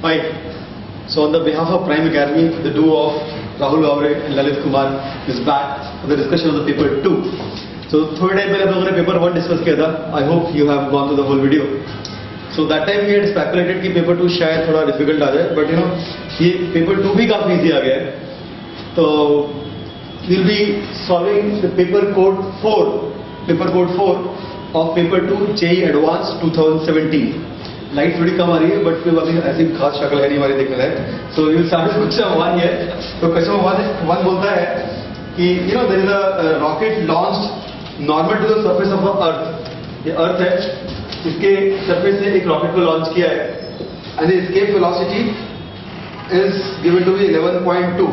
Hi. So on the behalf of Prime Academy, the duo of Rahul Gavre and Lalit Kumar is back for the discussion of the paper 2. So थोड़े time पहले हम लोगों ने paper 1 discuss किया था. I hope you have gone through the whole video. So that time we had speculated कि paper 2 शायद थोड़ा डिफिकल्ट आ जाए, but you know ये पेपर 2 भी काफी इजी आ गया है. तो we'll be solving the paper code 4 of paper 2 JEE Advanced 2017. Light थोड़ी कम आ रही है, बट फिर अभी ऐसी खास शक्ल है नहीं हमारी देखने लायक. So you start with question 1 here. तो क्वेश्चन 1 बोलता है कि you know there is a rocket launched normal to the surface of the earth. ये अर्थ है, इसके सरफेस से एक रॉकेट को लॉन्च किया है and the escape velocity is given to be 11.2.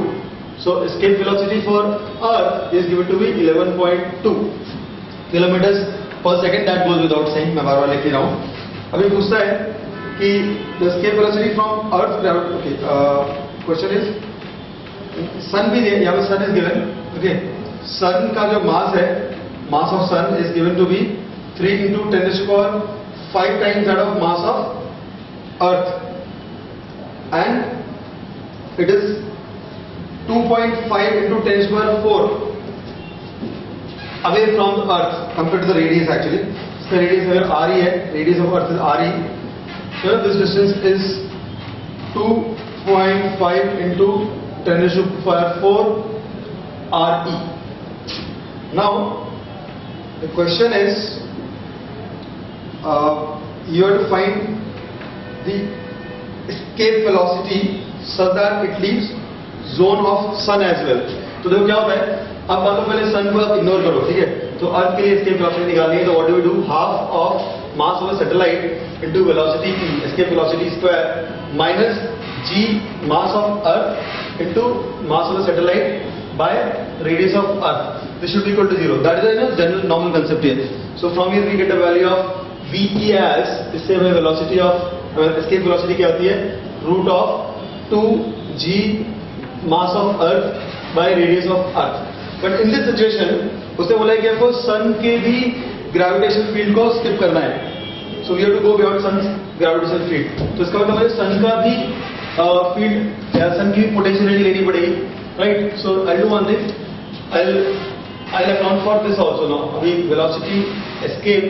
So escape velocity for earth is given to be 11.2 kilometres per second. That goes without saying, मैं बार-बार लिख रहा हूं. अभी पूछता है कि the escape velocity from earth gravity. Okay, question is sun भी दिया, यहाँ पे sun is given. Okay, sun का जो मास है, mass of sun is given to be 3 into 10 to the power 5 times that of mass of earth, and it is 2.5 into 10 to the power 4 away from the earth compared to the radius. Actually radius अगर RE है, radius of earth is RE, so this distance is 2.5 into 10 to the power 4 RE. Now the question is you have to find the escape velocity so that it leaves zone of sun as well. तो देखो क्या होता है, अब मान लो पहले सन को आप इग्नोर करो, ठीक है. तो अर्थ के लिए एस्केप वेलोसिटी निकालनी है, तो what do we do, half of mass of a satellite into velocity p, escape velocity square, minus g mass of earth into mass of the satellite by radius of earth. This should be equal to 0. That is the general normal concept here. So from here we get the value of ve as, इससे हमें velocity of escape velocity क्या आती है, root of 2g mass of earth by radius of earth. But in this situation उसने बोला है कि आपको सन के भी ग्रेविटेशनल फील्ड को स्किप करना है. So we have to go beyond sun gravitational field. तो इसका मतलब है सन का भी फील्ड या सन की पोटेंशियल एनर्जी लेनी पड़ेगी, right. So I do one this, I account for this also. Now अभी velocity escape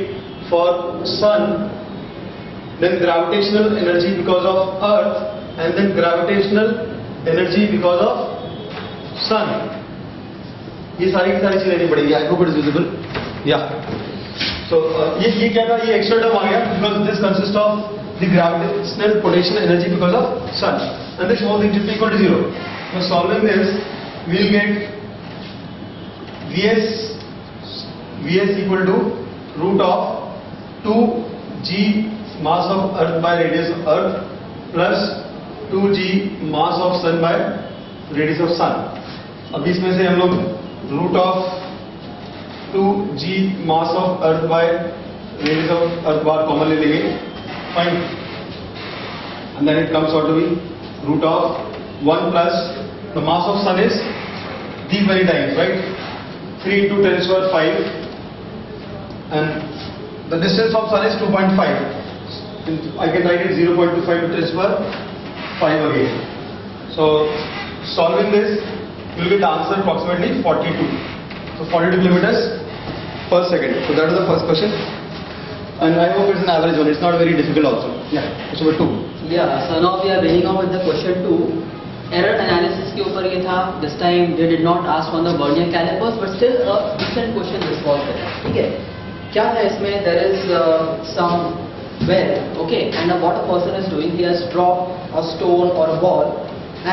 for sun, then gravitational energy because of earth, and then gravitational energy because of sun. ये सारी की सारी चीजें लेनी पड़ेगी. I hope it is visible. Yeah. So ये क्या था, ये एक्स्ट्रा टर्म आ गया because this consists of the gravitational potential energy because of sun, and this whole thing should be equal to 0. So solving this, we will get Vs equal to root of 2g mass of earth by radius of earth plus 2g mass of sun by radius of sun. अब इसमें से हम लोग root of 2g mass of earth by radius of earth बार common ले लेंगे, fine. and then it comes out to be root of 1 plus the mass of sun is these many times, right, 3 into 10 to the power 5, and the distance of sun is 2.5. I can write it 0.25 to 10 to the power 5 again. So solving this, you will get the answer approximately 42. So 42 kilometers per second. So that is the first question, and I hope it's an average one. It's not very difficult also. Yeah. Question number 2. Yeah. So now we are beginning on with the question 2. Error analysis के ऊपर ये था. This time they did not ask on the vernier calipers, but still a decent question response है. ठीक है. क्या है इसमें, there is some well, okay, and what a person is doing, he has dropped a stone or a ball,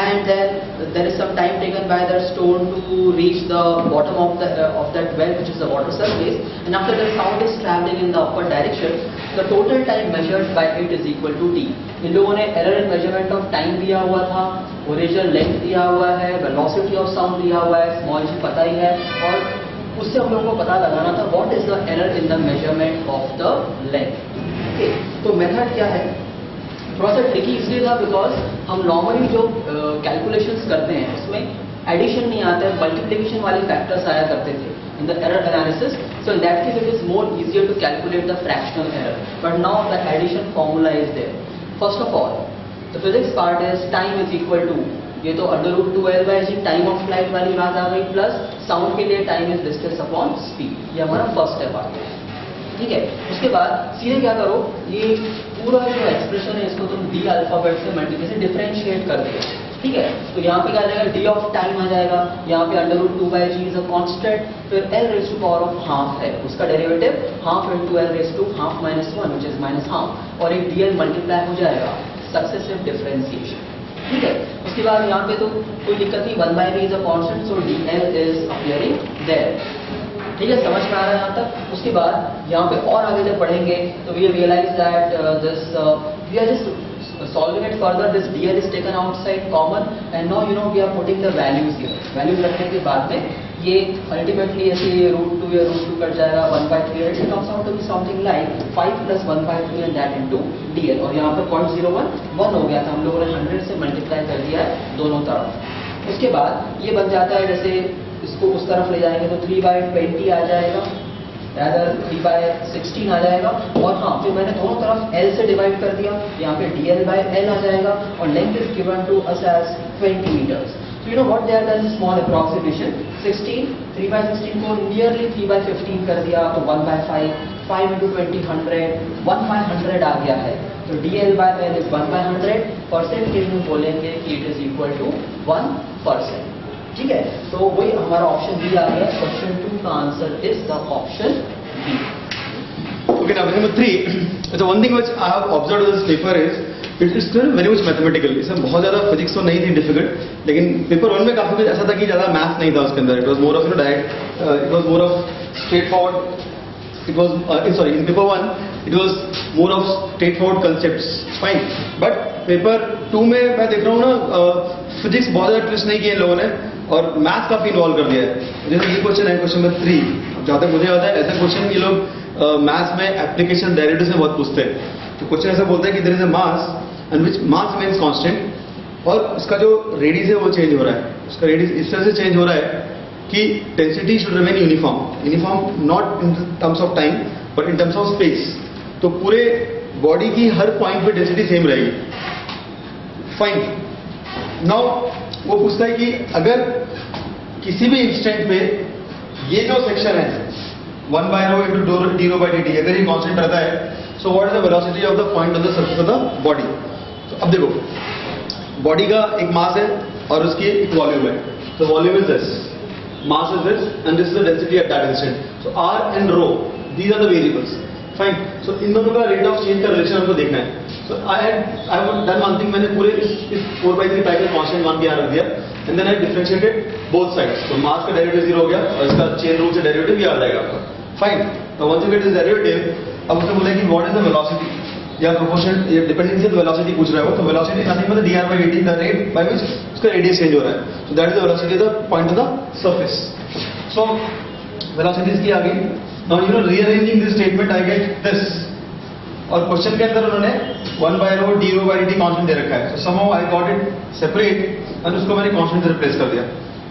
and then there is some time taken by that stone to reach the bottom of that well, which is the water surface, and after the sound is traveling in the upward direction, the total time measured by it is equal to t. इन लोगों ने error in measurement of time दिया हुआ था, original length दिया हुआ है, velocity of sound दिया हुआ है, small g पता ही है, और उससे हम लोगों को पता लगाना था what is the error in the measurement of the length. Okay, तो मेथड क्या है, थोड़ा सा ट्रिकी इसलिए था बिकॉज हम नॉर्मली जो कैलकुलेशंस करते हैं उसमें एडिशन नहीं आता है, मल्टीप्लिकेशन वाले फैक्टर्स आया करते थे in the error analysis. So in that case it is more easier to calculate the fractional error, but now the addition formula is there. First of all, तो physics part is time is equal to, ये तो √2L/g time of flight वाली बात आ गई, plus sound के लिए time is distance upon speed, ये हमारा फर्स्ट स्टेप आ गया, ठीक है। उसके बाद सीधे क्या करो, ये पूरा जो एक्सप्रेशन है इसको तुम डी अल्फाबेट से मल्टीप्लाई डिफरेंशिएट कर दिया, ठीक है। तो यहाँ पे क्या आ जाएगा, डी ऑफ टाइम आ जाएगा, यहाँ पे √2/g इज अ कांस्टेंट, फिर l raise to power of half है, उसका derivative half into l raise to half minus 1 which is minus half, और एक dl मल्टीप्लाई हो जाएगा सक्सेसिव डिफरेंशिएशन, ठीक है। उसके बाद यहाँ पे तो कोई दिक्कत नहीं, 1/v is a constant, so dl is appearing there, ठीक है, समझ में आ रहा है यहाँ तक। उसके बाद यहाँ पे और आगे जब पढ़ेंगे तो we realise that this we are just solving it further, this dl is taken outside common and now we are putting the values here, values रखने के बाद में ये ultimately ऐसे √2 या √2 कट जाएगा, 1/3 it comes out to be something like 5 + 1/3 and that into dl, और यहाँ पर 0.01 1 हो गया था, हम लोगों ने 100 से मल्टीप्लाई कर दिया है दोनों तरफ। उसके बाद ये बन जाता है, जैसे इसको उस तरफ ले जाएंगे तो 3/20 आ जाएगा, rather 3/16 आ जाएगा, और हाँ फिर मैंने दोनों तरफ L से डिवाइड कर दिया, यहाँ पे dl/L आ जाएगा, और length is given to us as 20 metres. So you know what they are done, small approximation, 16 3/16 को नियरली 3/15 कर दिया, तो 1/5 5 into 20 100 1/100 आ गया है, तो dl/L इज 1/100, परसेंटेज में बोलेंगे कि इट इज इक्वल टू 1%, ठीक है। तो वही हमारा ऑप्शन बी आ गया, क्वेश्चन 2 का answer is the option B. Okay, now number 3. So one thing which I have observed in this paper is it is still very much mathematical. इसमें बहुत ज़्यादा फिजिक्स तो नहीं थी डिफिकल्ट, लेकिन पेपर 1 में काफी कुछ ऐसा था कि ज़्यादा मैथ्स नहीं था उसके अंदर. It was more of direct. It was more of straightforward. It was sorry, in paper 1 it was more of straightforward concepts. Fine. But paper 2 में मैं देख रहा हूँ ना, फिजिक्स बहुत ज़्यादा ट्विस्ट नहीं किए इन लोगों ने और मैथ काफी इन्वॉल्व कर दिया है. जैसे ये क्वेश्चन है, क्वेश्चन नंबर 3. जहाँ तक मुझे याद है ऐसा क्वेश्चन ये लोग मैथ्स में एप्लीकेशन डेरिवेटिव्स में बहुत पूछते हैं. तो क्वेश्चन ऐसा बोलता है कि there is a mass and which mass remains constant, और इसका जो रेडियस है वो चेंज हो रहा है. उसका रेडियस इस तरह से चेंज हो रहा है कि density should remain uniform not in terms of time but in terms of space. तो पूरे बॉडी की हर पॉइंट पे डेंसिटी सेम रहेगी. फाइन. नाउ वो पूछता है कि अगर किसी भी इंस्टेंट पे ये जो सेक्शन है 1/ρ into d/dt अगर ये कांस्टेंट रहता है, so what is the velocity of the point on the surface of the body. तो अब देखो, बॉडी का एक मास है और उसकी एक वॉल्यूम है. तो volume is this, mass is this and this is the density at that instant. So r and ρ these are the variables. Fine. So इन दोनों का रेट ऑफ चेंज का रिलेशन हमको देखना है. So I have done one thing, मैंने पूरे इस 4/3 पाई का कांस्टेंट मान के यहाँ रख दिया and then I differentiated both sides. तो मास का डेरिवेटिव 0 हो गया और इसका चेन रूल से डेरिवेटिव ये आ जाएगा आपका. फाइन. तो once you get this derivative, अब उसने बोला कि व्हाट इज द वेलोसिटी या प्रोपोर्शन, ये डिपेंडेंसी ऑफ वेलोसिटी पूछ रहा है वो. तो velocity nothing but dr/dt, the rate by which उसका रेडियस चेंज हो रहा है. So that is the velocity of the point of the surface. So velocity इसकी आ गई. Now you know rearranging this statement I get this, और question के अंदर उन्होंने 1/ρ d/dt कांस्टेंट दे रखा है. So somehow I got it separate and उसको मैंने कांस्टेंट से रिप्लेस कर दिया.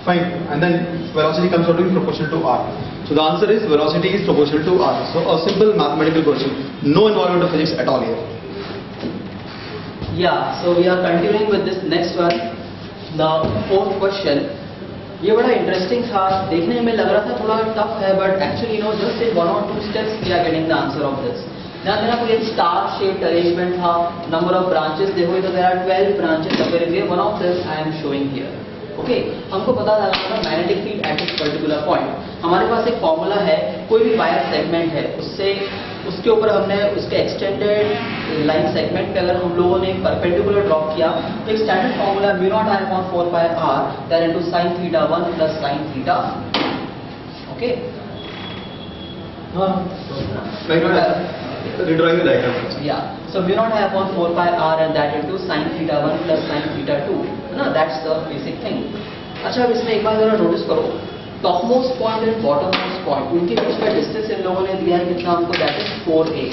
Fine. And then velocity comes out to be proportional to r. So the answer is velocity is proportional to r. So a simple mathematical question. No involvement of physics at all here. Yeah, so we are continuing with this next one, the 4th question. ये बड़ा interesting था, देखने में लग रहा था थोड़ा tough है, but actually just in 1 or 2 steps we are getting the answer of this. यहाँ देना कोई स्टार शेप्ड अरेंजमेंट था, नंबर ऑफ ब्रांचेस देखो तो there are 12 branches appearing here. One of them I am showing here. Okay, हमको पता लगाना था मैग्नेटिक फील्ड एट इस पर्टिकुलर पॉइंट. हमारे पास एक फॉर्मूला है, कोई भी वायर सेगमेंट है उससे उसके ऊपर हमने उसके एक्सटेंडेड लाइन सेगमेंट पे अगर हम लोगों ने परपेंडिकुलर ड्रॉप किया तो एक standard formula μ0I/4πr that into sin θ1 plus sin θ. Okay, redrawing the diagram. Yeah, so μ0I/4πr and that into sin θ1 plus sin θ2. ना, that's the basic thing. अच्छा, अब इसमें एक बार जरा नोटिस करो, topmost point and bottommost point, उनके बीच का distance in लोगों ने दिया है कितना हमको, that is 4a.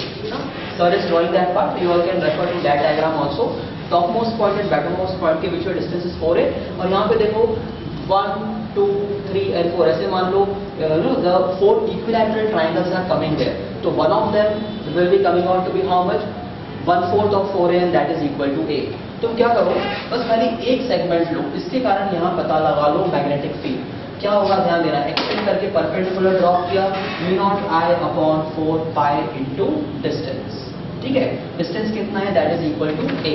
Sir is drawing that part, you all can refer to that diagram also. Topmost point and bottommost point के बीच का डिस्टेंस इज 4a, और यहाँ पे देखो 1 2 3 and 4 ऐसे मान लो, the 4 equilateral triangles are coming there. So one of them will be coming out to be how much, 1/4 of 4a and that is equal to a. तुम क्या करो, बस खाली एक सेगमेंट लो, इसके कारण यहाँ पता लगा लो मैग्नेटिक फील्ड क्या होगा, ध्यान देना, एक्सटेंड करके परपेंडिकुलर ड्रॉप किया, μ0I/4π इनटू डिस्टेंस, ठीक है, डिस्टेंस कितना है, that is equal to a।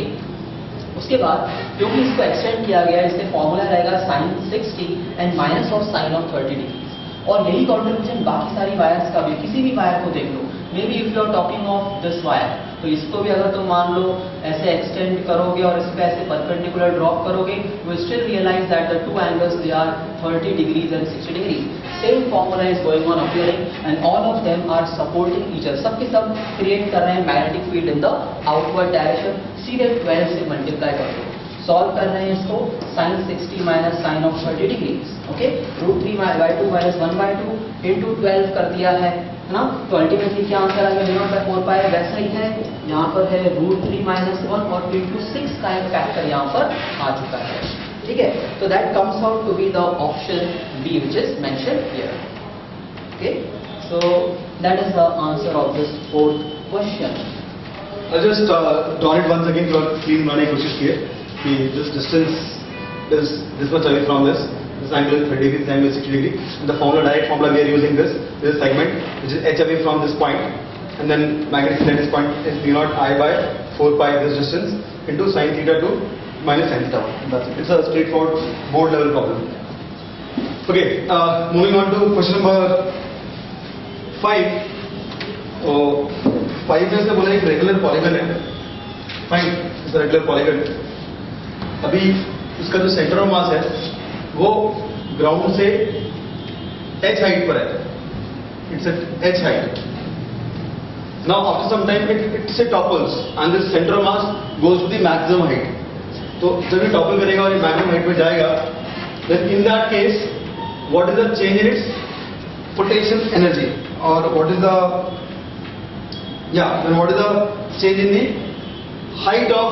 उसके बाद क्योंकि इसको एक्सटेंड किया गया, इससे फॉर्मूला रहेगा sin 60 and minus of sign of 30 degree. और यही कॉन्ट्रीब्यूशन बाकी सारी वायर्स का भी, किसी भी वायर को देख लो, maybe if you are talking of this wire, तो इसको भी अगर तुम मान लो ऐसे एक्सटेंड करोगे और इस पे ऐसे परपेंडिकुलर ड्रॉप करोगे, you will still realise that the two angles they are 30 degrees and 60 degrees. Same formula is going on appearing and all of them are supporting each other, सबके सब क्रिएट कर रहे हैं magnetic field in the outward direction. सीधे 12 से multiply कर दो, solve कर रहे हैं इसको, sin 60 minus sine of 30 degrees, okay, √3/2 minus 1/2 into 12 कर दिया है ना, तो अल्टीमेटली क्या आंसर आ गया, μ0/4π वैसा ही है, यहाँ पर है √3 माइनस 1 और इंटू 6 का एक फैक्टर यहाँ पर आ चुका है, ठीक है। तो that comes out to be the option B which is mentioned here, okay. So that is the answer of this fourth question. I'll just draw it once again for clean बनाने की कोशिश की है कि this distance is this much away from this angle is 30 degree, this angle is 60 degree, and the formula, direct formula we are using this segment which is h away from this point, and then magnetic field at this point is μ0I/4π this distance into sin theta 2 minus sin theta 1. That's it. It's a straightforward board level problem. Okay, moving on to question number 5. So 5 में से बोला एक regular polygon है, fine, इस regular polygon, अभी उसका जो centre of मास है वो ग्राउंड से h हाइट पर है, it's h height. Now after some time it से topples and this centre of mass goes to the maximum height. तो जब ये टॉपल करेगा और ये मैक्सिमम हाइट पे जाएगा, then in that case what is the change in its potential energy, और what is the then what is the change in the height of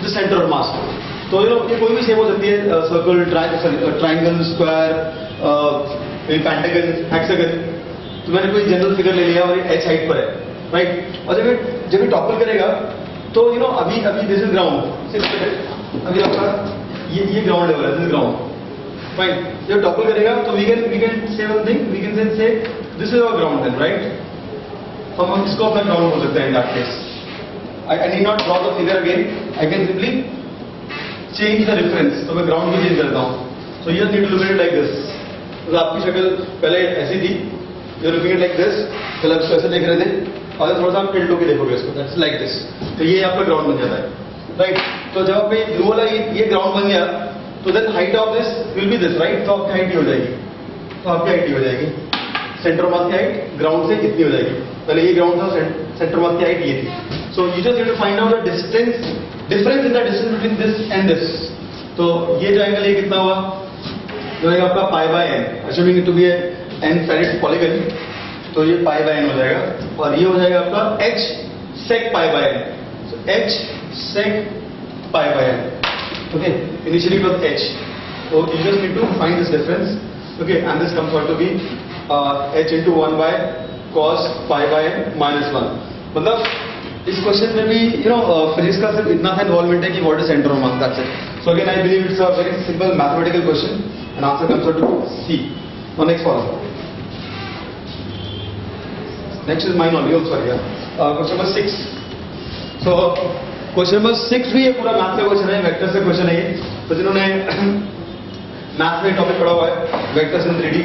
the center of mass? तो ये कोई भी शेप हो सकती है, circle, triangle, square, pentagon, hexagon. तो मैंने कोई जनरल फिगर ले लिया और ये h हाइट पर है, राइट। और जब ये टॉपल करेगा तो अभी दिस इज ग्राउंड, अभी आपका ये ग्राउंड लेवल है, दिस इज ग्राउंड, फाइन। जब टॉपल करेगा तो we can say one thing, we can say this is our ground then, right. हम इसको अपना ग्राउंड बोल सकते हैं in that case. I need not draw the figure again, I can simply change the reference. तो मैं ground भी change करता हूँ। So you need to look at it like this. तो आपकी शक्ल पहले ऐसी थी, you looking at like this, पहले आप इसको ऐसे देख रहे थे, और थोड़ा सा आप टिल्ट होकर देखोगे इसको, दैट्स लाइक दिस। तो ये आपका ग्राउंड बन जाता है, राइट। तो जब आप ब्लू वाला ये ग्राउंड बन गया, तो then height of this will be this, right. तो आपकी हाइट ही हो जाएगी, तो आपकी हाइट ही हो जाएगी, सेंटर ऑफ मास की हाइट ग्राउंड से कितनी हो जाएगी। पहले ये ग्राउंड था, सेंटर मास की हाइट ये थी। So you just need to find out the distance, difference in the distance between this and this. तो ये जो एंगल ये कितना हुआ, जो है आपका π/n, assuming it to be n sided polygon, तो ये π/n हो जाएगा, और ये हो जाएगा आपका h sec π/n। So h sec π/n, okay. Initially it was h, so you just need to find this difference, okay, and this comes out to be h into 1 by cos π/n minus 1। मतलब इस question में भी physics का सिर्फ इतना सा involvement है कि what is centre of mass, that's it. So again I believe it's a very simple mathematical question and answer comes out to C. Now next follow, next is mine only, sorry, question number 6। So question number 6 भी ये पूरा math का question है, vector से question है ये। तो जिन्होंने मैथ में टॉपिक पढ़ा हुआ है वेक्टर्स इन 3D,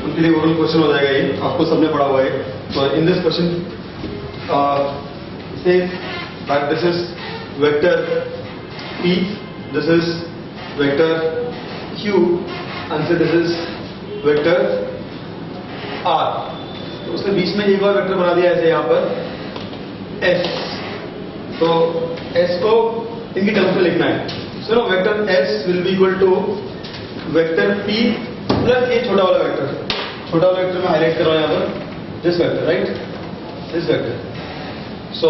उनके लिए ओरल क्वेश्चन हो जाएगा ये, आपको सबने पढ़ा हुआ है। तो इन this question says that this is vector P, this is vector Q, and so this is vector R। तो उसने बीच में एक और वेक्टर बना दिया ऐसे यहाँ पर S। तो S को इनकी टर्म्स में लिखना है। So no vector S will be equal to vector P plus ये छोटा वाला वेक्टर, छोटा वाला वेक्टर मैं हाईलाइट कर रहा हूँ यहाँ पर, this vector, right, this vector. So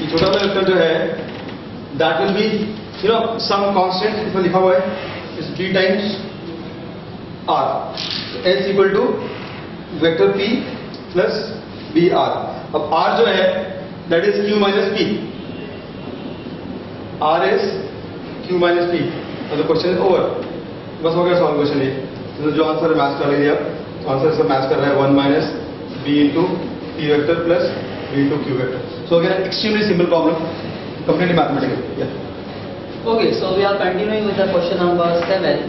ये छोटा वाला वेक्टर जो है that will be some constant, इसमें लिखा हुआ है इस p times r, s equal to vector p plus br। अब r जो है that is q minus p, R is Q minus P. और द क्वेश्चन इज ओवर. बस हो गया सॉल्व क्वेश्चन ये. तो जो आंसर मैच कर लीजिए आप. आंसर से मैच कर रहा है 1 minus B into P vector plus B into Q vector. So again, extremely simple problem, completely mathematical. Yeah. Okay, so we are continuing with the question number 7.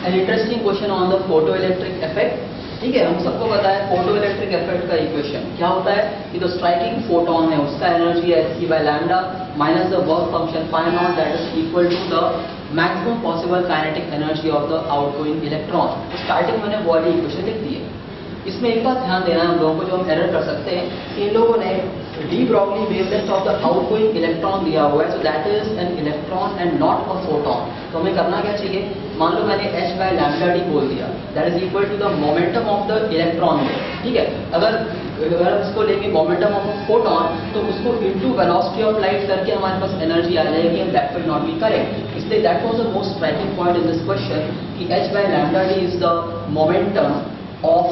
An interesting question on the photoelectric effect. ठीक है, हम सबको पता है photoelectric effect का equation क्या होता है कि जो स्ट्राइकिंग फोटोन है उसका एनर्जी है hc by lambda minus the work function phi naught that is equal to the maximum possible kinetic energy of the outgoing electron. तो स्टार्टिंग मैंने वो वाली इक्वेशन लिख दी है. इसमें एक बात ध्यान देना है हम लोगों को, जो हम एरर कर सकते हैं कि इन लोगों ने de Broglie wavelength of the outgoing electron दिया हुआ है, so that is an electron and not a photon. तो हमें करना क्या चाहिए, मान लो मैंने h by lambda d बोल दिया, that is equal to the momentum of the electron. ठीक है, अगर इसको लेंगे मोमेंटम ऑफ अ फोटोन तो उसको इनटू वेलोसिटी ऑफ लाइट करके हमारे पास एनर्जी आ जाएगी and that will not be correct. इसलिए that was the most striking point in this question कि h by lambda d is the momentum of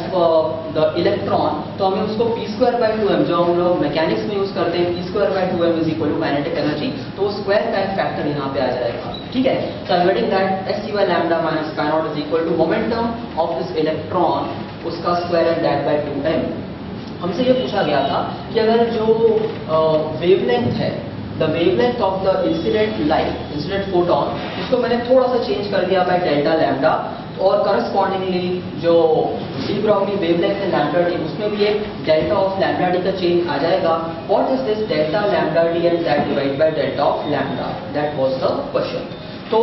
the electron. तो हमें उसको p²/2m जो हम लोग मैकेनिक्स में यूज करते हैं, p²/2m is equal to kinetic energy, तो वो स्क्वायर का फैक्टर यहाँ पे आ जाएगा. ठीक है, so I am getting that hc by lambda minus chi naught is equal to momentum of this electron, उसका square and that by 2m. हमसे ये पूछा गया था कि अगर जो वेवलेंथ है, the wavelength of the incident light, incident photon, उसको मैंने थोड़ा सा चेंज कर दिया बाय डेल्टा लैम्डा, और करस्पॉन्डिंगली जो डी ब्रॉगली वेवलेंथ है लैम्डा डी, उसमें भी एक डेल्टा ऑफ लैम्डा डी का चेंज आ जाएगा. What is this delta lambda D and that divide by delta of lambda, that was the question. तो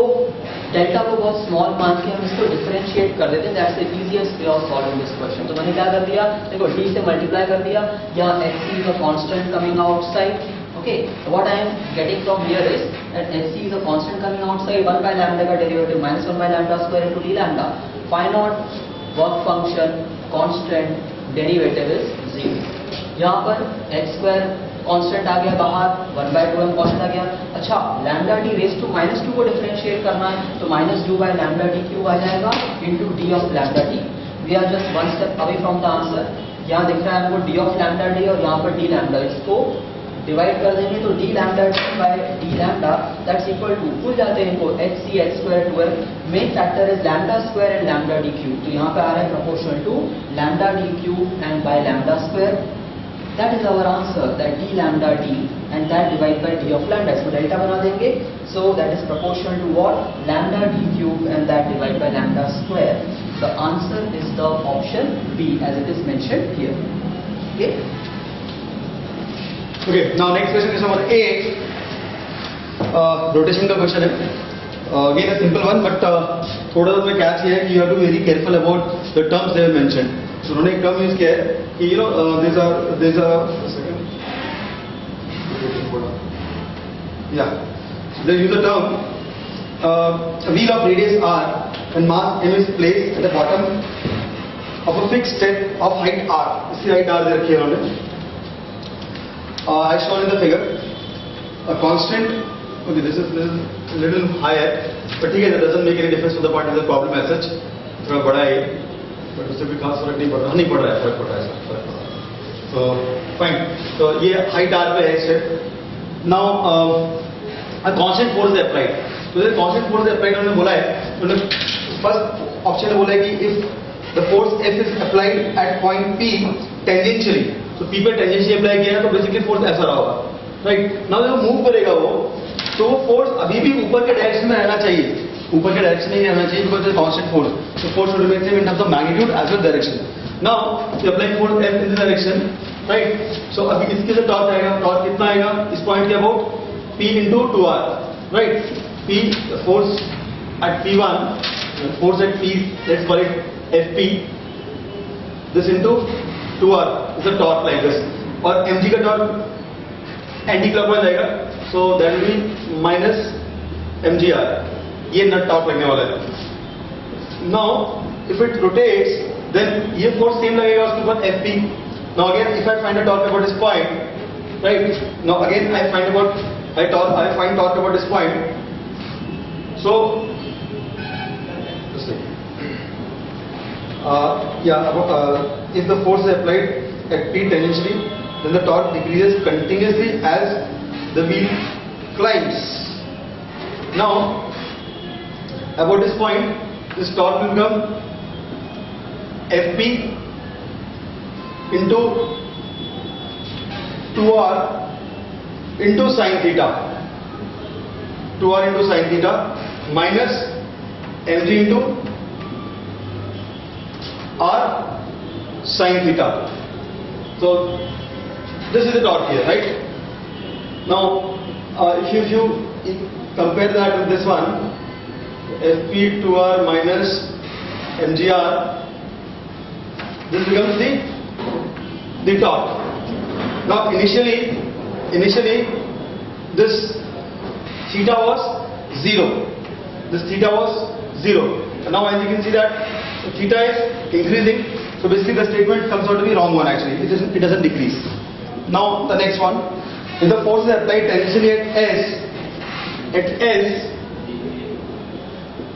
delta को बहुत स्मॉल मान के हम इसको डिफरेंशिएट कर देते हैं, that's the easiest way of solving this question. तो मैंने क्या कर दिया, देखो d से मल्टीप्लाई कर दिया, यहाँ hc is a constant coming outside. Okay, what I am getting from here is that hc is a constant coming outside, 1 by lambda का derivative minus 1 by lambda square into d lambda. Phi naught work function constant, derivative is 0. यहाँ पर h square constant आ गया बाहर, 1 by 2m constant आ गया. अच्छा, lambda d raised to -2 को differentiate करना है, तो -2 by lambda d क्यूब आ जाएगा into d of lambda d. We are just one step away from the answer. यहाँ दिख रहा है हमको d of lambda d और यहाँ पर d lambda, इसको डिवाइड कर देंगे तो d lambda d by d lambda that's equal to, भूल जाते हैं इनको, hc h square 2m. Main factor is lambda square and lambda d cube, तो यहाँ पे आ रहा है proportional to lambda d cube and by lambda square. That is our answer, that d lambda d and that divide by d of lambda. इसको delta बना देंगे, so that is proportional to what, lambda d cube and that divide bye lambda square. The answer is the option B as it is mentioned here. Okay. Okay, now next question is number 8. Rotation का question है. Again a simple one, but थोड़ा सा उसमें catch ये है कि you have to be very careful about the terms they have mentioned. So उन्होंने एक term use किया है कि you know there's a yeah, so they use the term wheel of radius r and mass m is placed at the bottom of a fixed set of height r. इसकी height r दे रखी है उन्होंने. I shown in the figure a constant. Okay, this is a little higher, but ठीक है, that doesn't make any difference to the part of the problem as such. थोड़ा बड़ा है, but उससे भी खास फर्क नहीं पड़ रहा, नहीं पड़ रहा है, फर्क पड़ रहा है, फर्क पड़ रहा है. So fine. तो ये height r पे है इससे. Now a constant force is applied. तो ये constant force is applied उन्होंने बोला है, उन्होंने first option में बोला है कि if the force F is applied at point P tangentially. तो P पे टेंजेंशियल अप्लाई किया है तो बेसिकली फोर्स ऐसा रहा होगा, राइट. नाउ जब मूव करेगा वो, तो वो फोर्स अभी भी ऊपर के डायरेक्शन में रहना चाहिए, ऊपर के डायरेक्शन में ही रहना चाहिए, बिकॉज इट कांस्टेंट फोर्स. तो force should remain same in terms of magnitude as well direction. Now you apply force F in this direction, right. So अभी इसके जो टॉर्क आएगा, टॉर्क कितना आएगा इस पॉइंट के about P into 2r, right. P force at P1, force at P, let's call it Fp, this into 2r is a torque like this, और mg का टॉर्क एंटी क्लॉकवाइज आएगा, so that will be minus mgr. ये net torque लगने वाला है. Now if it rotates then ये force same लगेगा उसके ऊपर fp. Now again if I find a torque about this point, right. Now again I find torque about this point. So if the force is applied at P tangentially, then the torque decreases continuously as the wheel climbs. Now, about this point, this torque will become Fp into 2r into sin theta. 2r into sin theta minus mg into r sin theta. So this is the torque here, right? Now, if you compare that with this one, Fp 2r minus mgr, this becomes the torque. Now, initially, this theta was 0. This theta was 0. And now, as you can see that theta is increasing. So basically, the statement comes out to be wrong one actually. It doesn't decrease. Now, the next one. If the force is applied tangentially at S,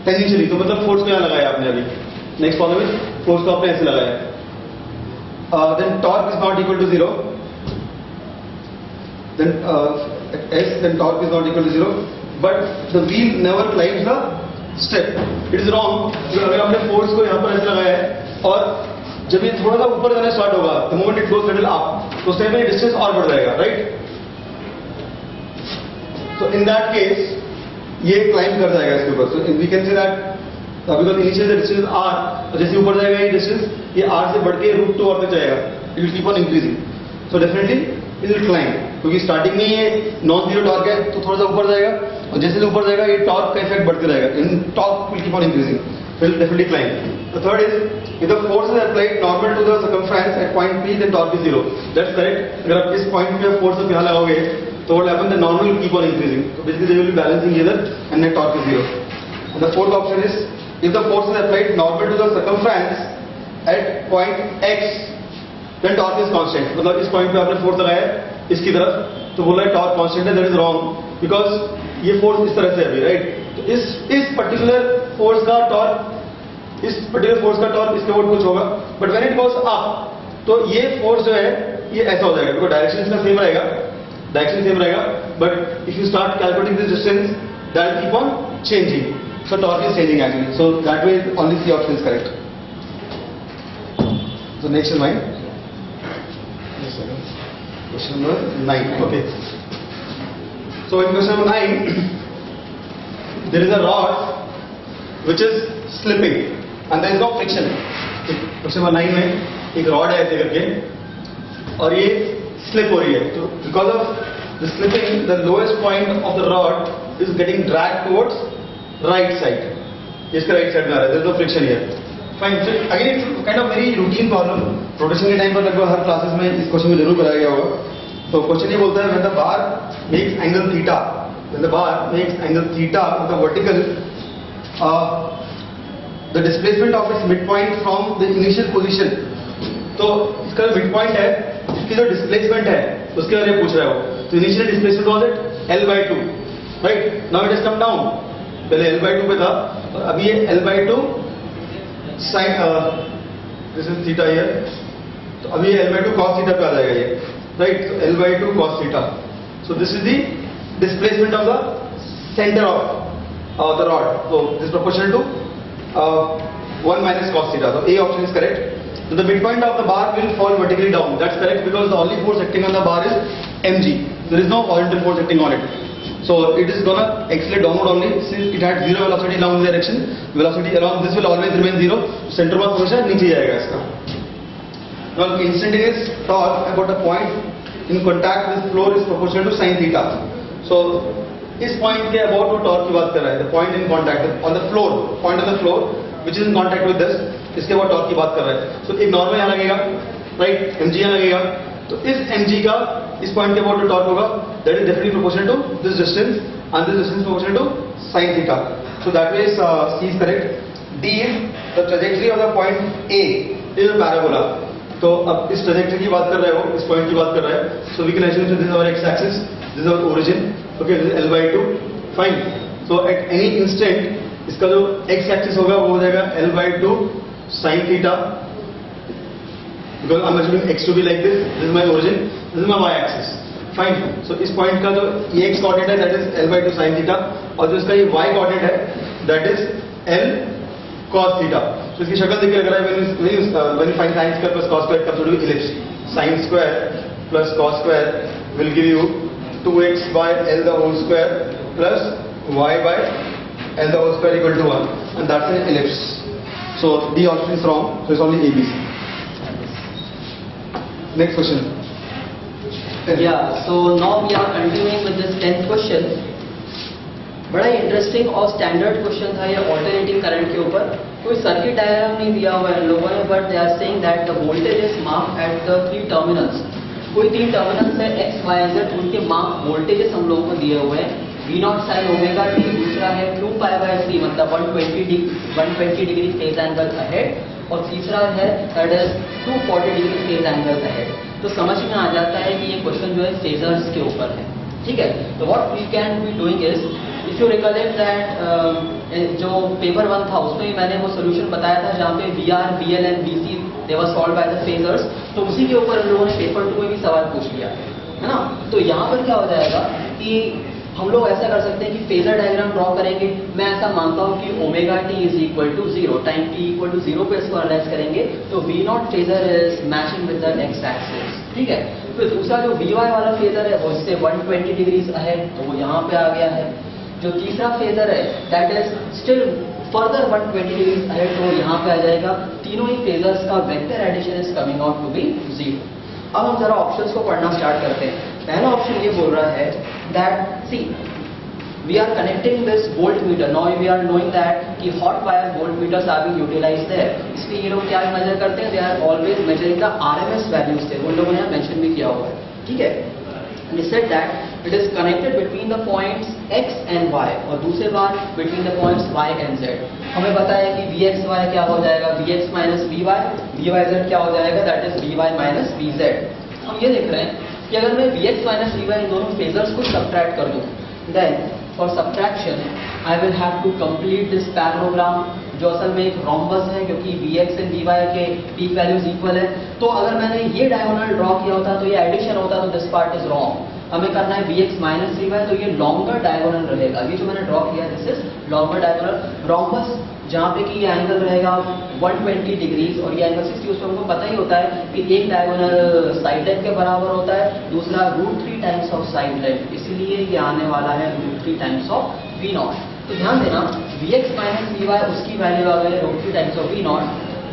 tangentially, तो मतलब force को यहाँ लगाया आपने अभी. Next problem is force को आपने ऐसे लगाया. Then torque is not equal to 0. Then at S, then torque is not equal to 0. But the wheel never climbs the step. It is wrong. अगर आपने force को यहाँ पर ऐसे लगाया है और जब ये थोड़ा सा ऊपर जाना स्टार्ट होगा, the moment it goes little up, तो उस टाइम में डिस्टेंस और बढ़ जाएगा, right? So in that case, ये क्लाइंब कर जाएगा इसके ऊपर. So we can say that because initially the distance is r, तो जैसे ऊपर जाएगा ये डिस्टेंस, ये r से बढ़ के √2 और तक जाएगा. It will keep on increasing. So definitely it will climb. क्योंकि स्टार्टिंग में ये नॉन जीरो टॉर्क है, तो थोड़ा सा ऊपर जाएगा और जैसे ऊपर जाएगा ये टॉर्क का इफेक्ट बढ़ते रहेगा. इन torque will keep on increasing. So it will definitely climb. The third is if the force is applied normal to the circumference at point P, then torque is 0. That's correct. अगर आप इस point पे force अब यहाँ लगाओगे, तो what happen? The normal will keep on increasing. So basically they will be balancing each other, and net torque is 0. And the fourth option is if the force is applied normal to the circumference at point X, then torque is constant. मतलब इस point पे आपने force लगाया है इसकी तरफ, तो बोल रहा है टॉर्क कांस्टेंट है. दैट इज रॉन्ग बिकॉज ये फोर्स इस तरह से है अभी, राइट? तो इस पर्टिकुलर फोर्स का टॉर्क, इस पर्टिकुलर फोर्स का टॉर्क इसके ऊपर कुछ होगा. But when it goes up, तो ये फोर्स जो है ये ऐसा हो जाएगा बिकॉज डायरेक्शन इसका सेम रहेगा, डायरेक्शन सेम रहेगा. But if you start calculating this distance, that keep on changing. So torque is changing actually. So that way only C option is correct. So next is mine. Question number 9. Okay. So in question number 9, there is a rod which is slipping and there is no friction. Question number 9 में एक rod है ऐसे करके और ये slip हो रही है. तो because of the slipping, the lowest point of the rod is getting dragged towards right side. इसका right side में आ रहा है. There is no friction here. Fine. So again it's kind of very routine problem. Rotation के time पर लगभग हर classes में इस question में जरूर कराया गया होगा. तो क्वेश्चन ये बोलता है when the bar makes angle theta, when the bar makes angle theta with the vertical, the displacement of its midpoint from the initial position. तो इसका जो midpoint है, इसकी जो displacement है, उसके बारे में पूछ रहा है वो. तो initial displacement was at L/2, right? Now it has come down. पहले L/2 पे था और अभी ये L/2 sin this is theta here. तो अभी ये L/2 cos थीटा पे आ जाएगा ये, राइट? तो L/2 cos theta. So this is the displacement of the centre of the rod. So this proportional to 1 minus cos theta. So A option is correct. So the midpoint of the bar will fall vertically down. That's correct because the only force acting on the bar is mg. There is no horizontal force acting on it. So it is gonna accelerate downward only since it had zero velocity along this direction. Velocity along this will always remain zero. Center of motion नीचे जाएगा इसका. Now instantaneous torque about a point in contact with floor is proportional to sin theta. So इस point के about वो torque की बात कर रहा है. The point in contact on the floor, point on the floor which is in contact with this, इसके about torque की बात कर रहा है. So एक normal यहाँ लगेगा, right? mg यहाँ लगेगा. तो इस mg का इस पॉइंट के अबाउट जो टॉर्क होगा that is definitely proportional to this distance and this distance proportional to sin theta. So that means C is correct. D is the trajectory of the point A is a parabola. तो अब इस trajectory की बात कर रहे हो, इस point की बात कर रहा है. So we can assume this is our x axis, this is our origin. Okay, this is L/2. Fine. So at any instant इसका जो x एक्सिस होगा वो हो जाएगा L/2 sin theta. Because I'm assuming x to be like this. This is my origin. This is my y-axis. Fine. So इस point का जो x coordinate है that is L/2 sin theta और जो इसका ये y कोऑर्डिनेट है that is l cos theta. तो इसकी शक्ल देख के लग रहा है when you find sin square plus cos square comes to ellipse, sin square plus cos square will give you 2x by l the whole square plus y by l the whole square equal to 1, and that's an ellipse. So D option is wrong, so it's only ABC. Next question. Yeah, so now we are continuing with this 10th question. बड़ा ही interesting और standard question था ये alternating current के ऊपर। कोई circuit diagram नहीं दिया हुआ है लोगों ने, but they are saying that the voltage is marked at the 3 terminals. कोई 3 टर्मिनल्स है x, y, z, उनके मार्क वोल्टेजेस हम लोगों को दिए हुए हैं। V0 sin ओमेगा t, दूसरा है 2π/3 मतलब 120 डिग्री फेज एंगल अहेड, और तीसरा है that is 240 degree phase angle ahead. तो समझ में आ जाता है कि ये क्वेश्चन जो है फेजर्स के ऊपर है, ठीक है। तो what we can be doing is, if you recollect that जो पेपर 1 था उसमें ही मैंने वो सोल्यूशन बताया था जहाँ पे VR, BL and BC they were solved by the phasors. तो उसी के ऊपर हम लोगों ने पेपर 2 में भी सवाल पूछ लिया है ना। तो यहाँ पर क्या हो जाएगा कि हम लोग ऐसा कर सकते हैं कि फेजर डायग्राम ड्रॉ करेंगे। मैं ऐसा मानता हूँ कि omega t is equal to 0, time t equal to 0 पे इसको एनालाइज करेंगे। तो V0 phasor is matching with the x axis, ठीक है। फिर दूसरा जो Vy वाला फेजर है वो इससे 120 डिग्रीज है, तो वो यहाँ पे आ गया है। जो तीसरा फेजर है that is still further 120 degrees है, तो यहाँ पे आ जाएगा। तीनों ही फेजर्स का vector addition is coming out to be 0। अब हम जरा ऑप्शंस को पढ़ना स्टार्ट करते हैं। पहला ऑप्शन ये बोल रहा है that see we are connecting this voltmeter, now we are knowing that कि hot wire voltmeters are being utilised there. इसलिए ये लोग क्या मेजर करते हैं, they are always measuring the RMS values थे, उन लोगों ने मेंशन भी किया हुआ है, ठीक है। We said that it is connected between the points x and y, और दूसरे बार between the points y and z। हमें पता है कि vxy क्या हो जाएगा, vx minus vy, vyz क्या हो जाएगा, that is vy minus vz। हम ये देख रहे हैं कि अगर मैं vx minus vy इन दोनों फेजर्स को सब्ट्रैक्ट कर दूं, then for subtraction I will have to complete this parallelogram, जो असल में एक रोम्बस है क्योंकि Vx एंड Vy के पीक वैल्यूज इक्वल है। तो अगर मैंने ये डायगोनल ड्रॉ किया होता तो ये एडिशन होता, तो दिस पार्ट इज रॉन्ग। हमें करना है Vx माइनस Vy, तो ये लॉन्गर डायगोनल रहेगा। ये जो मैंने ड्रॉ किया this is longer diagonal rhombus, जहाँ पे कि ये एंगल रहेगा 120 डिग्रीज और ये एंगल 60। उसमें हमको पता ही होता है कि एक डायगोनल साइड लेंथ के बराबर होता है, दूसरा √3 टाइम्स ऑफ साइड लेंथ, इसलिए ये आने वाला है √3 टाइम्स ऑफ V0। तो ध्यान देना Vx माइनस Vy उसकी वैल्यू आ गई √3 टाइम्स ऑफ V0।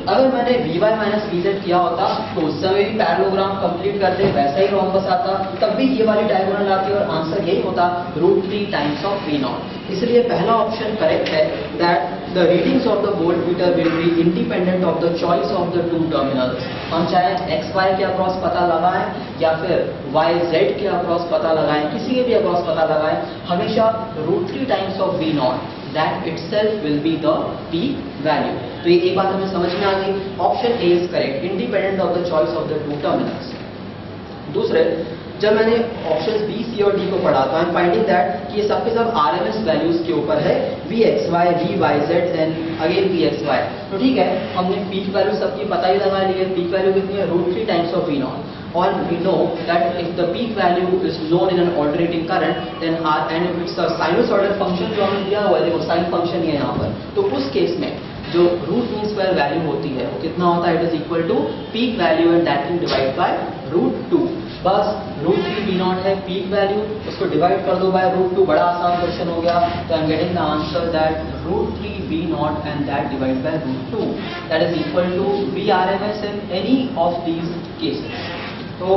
अगर मैंने Vy माइनस Vz किया होता तो उस समय भी पैरेललोग्राम कंप्लीट करते, वैसा ही रोम्बस आता, तब भी ये वाली डायगोनल आती और आंसर यही होता √3 टाइम्स ऑफ V0। इसलिए पहला ऑप्शन करेक्ट है that the readings of the volt meter will be independent of the choice of the 2 terminals. हम चाहे XY के अक्रॉस पता लगाएं या फिर YZ के अक्रॉस पता लगाएं, किसी के भी अक्रॉस पता लगाएं, हमेशा √3 times of V0 that itself will be the peak value। तो ये एक बात हमें समझ में आ गई, option A is correct, independent of the choice of the 2 terminals. दूसरे, जब मैंने ऑप्शंस बी, सी और डी को पढ़ा तो आई एम फाइंडिंग दैट कि ये सबके सब RMS वैल्यूज के ऊपर है, Vxy, Vyz and again Vxy। तो ठीक है, हमने पीक वैल्यू सबकी पता ही लगा ली है। पीक वैल्यू कितनी है, √3 टाइम्स ऑफ V0। और we know that if the peak value is known in an alternating current, then and if it's a sinusoidal function जो हमें दिया हुआ है, देखो साइन फंक्शन ही है यहाँ पर, तो उस केस में जो रूट मीन स्क्वायर वैल्यू होती है वो कितना होता है, it is equal to peak value and that can divide by √2। बस √3 V0 है पीक वैल्यू, उसको डिवाइड कर दो बाय √2, बड़ा आसान क्वेश्चन हो गया। तो I am getting the answer that √3 V0 and that divide by √2 that is equal to VRMS in any of these cases. तो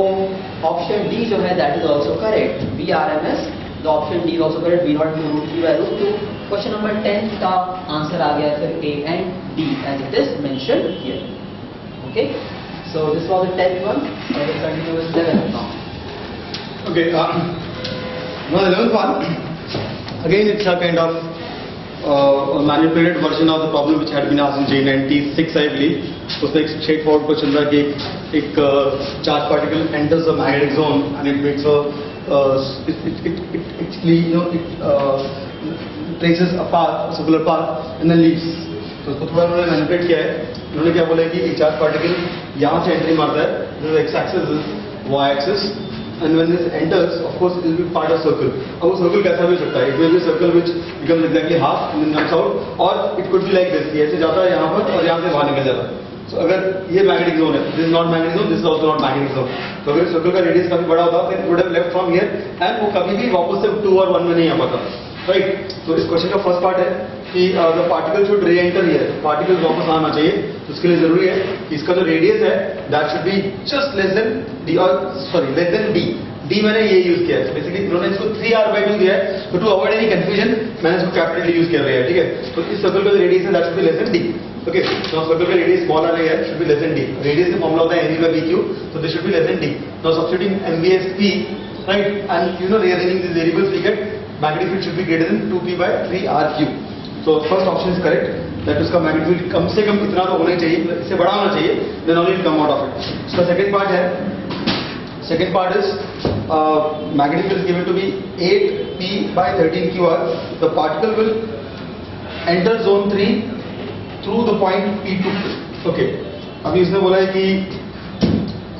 ऑप्शन डी जो है that is also correct, VRMS। The option D is also correct, V0 to √3 by √2। Question number 10 का answer आ गया फिर A and D as it is mentioned here. Okay, so this was the 10th one. I will continue with 11th now. Okay, now the 11th one, again it's a kind of a manipulated version of the problem which had been asked in J96 I believe। उसमें एक straight forward question था कि एक charge particle enters the magnetic zone and it makes a it actually traces a path, a circular path and then leaves। तो उसको थोड़ा उन्होंने manipulate किया है। उन्होंने क्या बोला है कि एक चार्ज पार्टिकल यहाँ से एंट्री मारता है, this is x axis, this is y axis, and when this enters, of course, it will be part of circle. अब वो circle कैसा भी हो सकता है? It may be a circle which becomes exactly half and then comes out, or it could be like this. ये ऐसे जाता है यहाँ पर और यहाँ से बाहर निकल जाता है. So अगर ये magnetic zone है, this is not magnetic zone, this is also not magnetic zone. तो अगर circle का radius काफी बड़ा होता, then it would have left from here, and वो कभी भी वापस से 2 और 1 में नहीं आ पाता. Right? तो इस क्वेश्चन का फर्स्ट पार्ट है कि the particle should re-enter here. Particles वापस आना चाहिए. तो उसके लिए जरूरी है कि इसका जो रेडियस है, that should be just less than d or sorry less than d. D मैंने ये यूज किया है. बेसिकली इन्होंने इसको 3r/2 दिया है. तो टू अवॉइड एनी कंफ्यूजन मैंने इसको कैपिटल D यूज किया है. ठीक है. तो इस सर्कल का जो रेडियस है, that should be less than d. Okay. तो सर्कल का रेडियस स्मॉल आ रहा है, should be less than d. Radius का फॉर्मूला होता है mv/bq. तो this should be less than d. Now substituting mv as p, right? And rearranging these variables, we get magnetic field should be greater than 2p/3r3. So first option is correct. That उसका magnetic field कम से कम इतना तो होना ही चाहिए, इससे बड़ा होना चाहिए, then only it come out of it. उसका second part है, second part is magnetic field is given to be 8p/13qr. The particle will enter zone 3 through the point P2. Okay. अभी इसने बोला है कि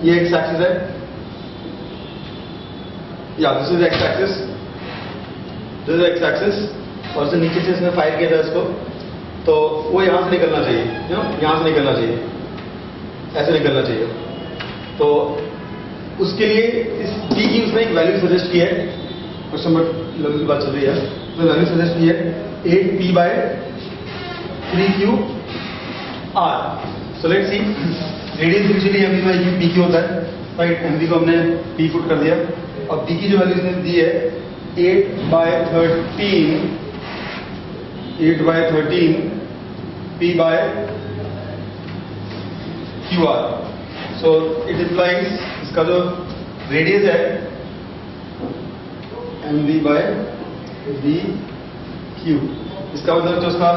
ये x axis है, yeah, this is x axis. This is x axis. और से नीचे से इसने फायर किया था इसको, तो वो यहाँ से निकलना चाहिए, यहाँ से निकलना चाहिए, ऐसे निकलना चाहिए. तो उसके लिए इस d की उसने एक वैल्यू सजेस्ट की है, क्वेश्चन नंबर लंबी बात चल रही है, तो वैल्यू सजेस्ट की है 8p/3qr. So let's see, radius usually mv/pq होता है, राइट? mv को हमने p पुट कर दिया. अब d की जो वैल्यू इसने दी है 8/13 p/qr. So it implies इसका जो रेडियस है mv/dq, इसका मतलब जो उसका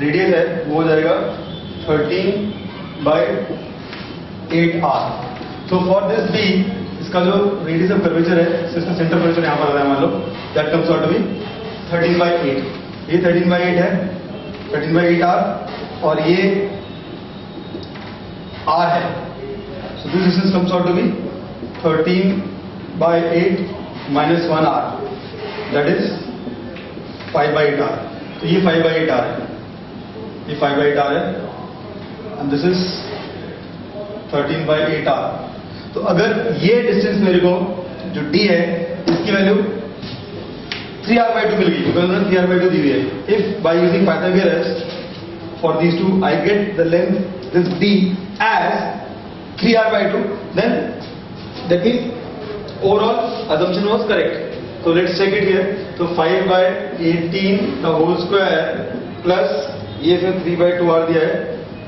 रेडियस है वो हो जाएगा 13/8r. So for this b, इसका जो रेडियस ऑफ कर्वेचर है, इसका सेंटर कर्वेचर यहाँ पर आ रहा है मान लो, that comes out to be 13/8. ये 13/8 है, 13/8r, और ये r है. So this distance comes out to be 13/8 minus 1r, that is 5/8r. तो ये 5/8r है, ये 5/8r है, and this is 13/8r. तो अगर ये डिस्टेंस मेरे को जो d है, इसकी वैल्यू 3r/2 मिल गई, क्योंकि उन्होंने 3r/2 दी हुई है. If by using Pythagoras for these two I get the length this d as 3r/2, then that means overall assumption was correct. So let's check it here. So 5/18 the whole square plus ये फिर 3/2r दिया है,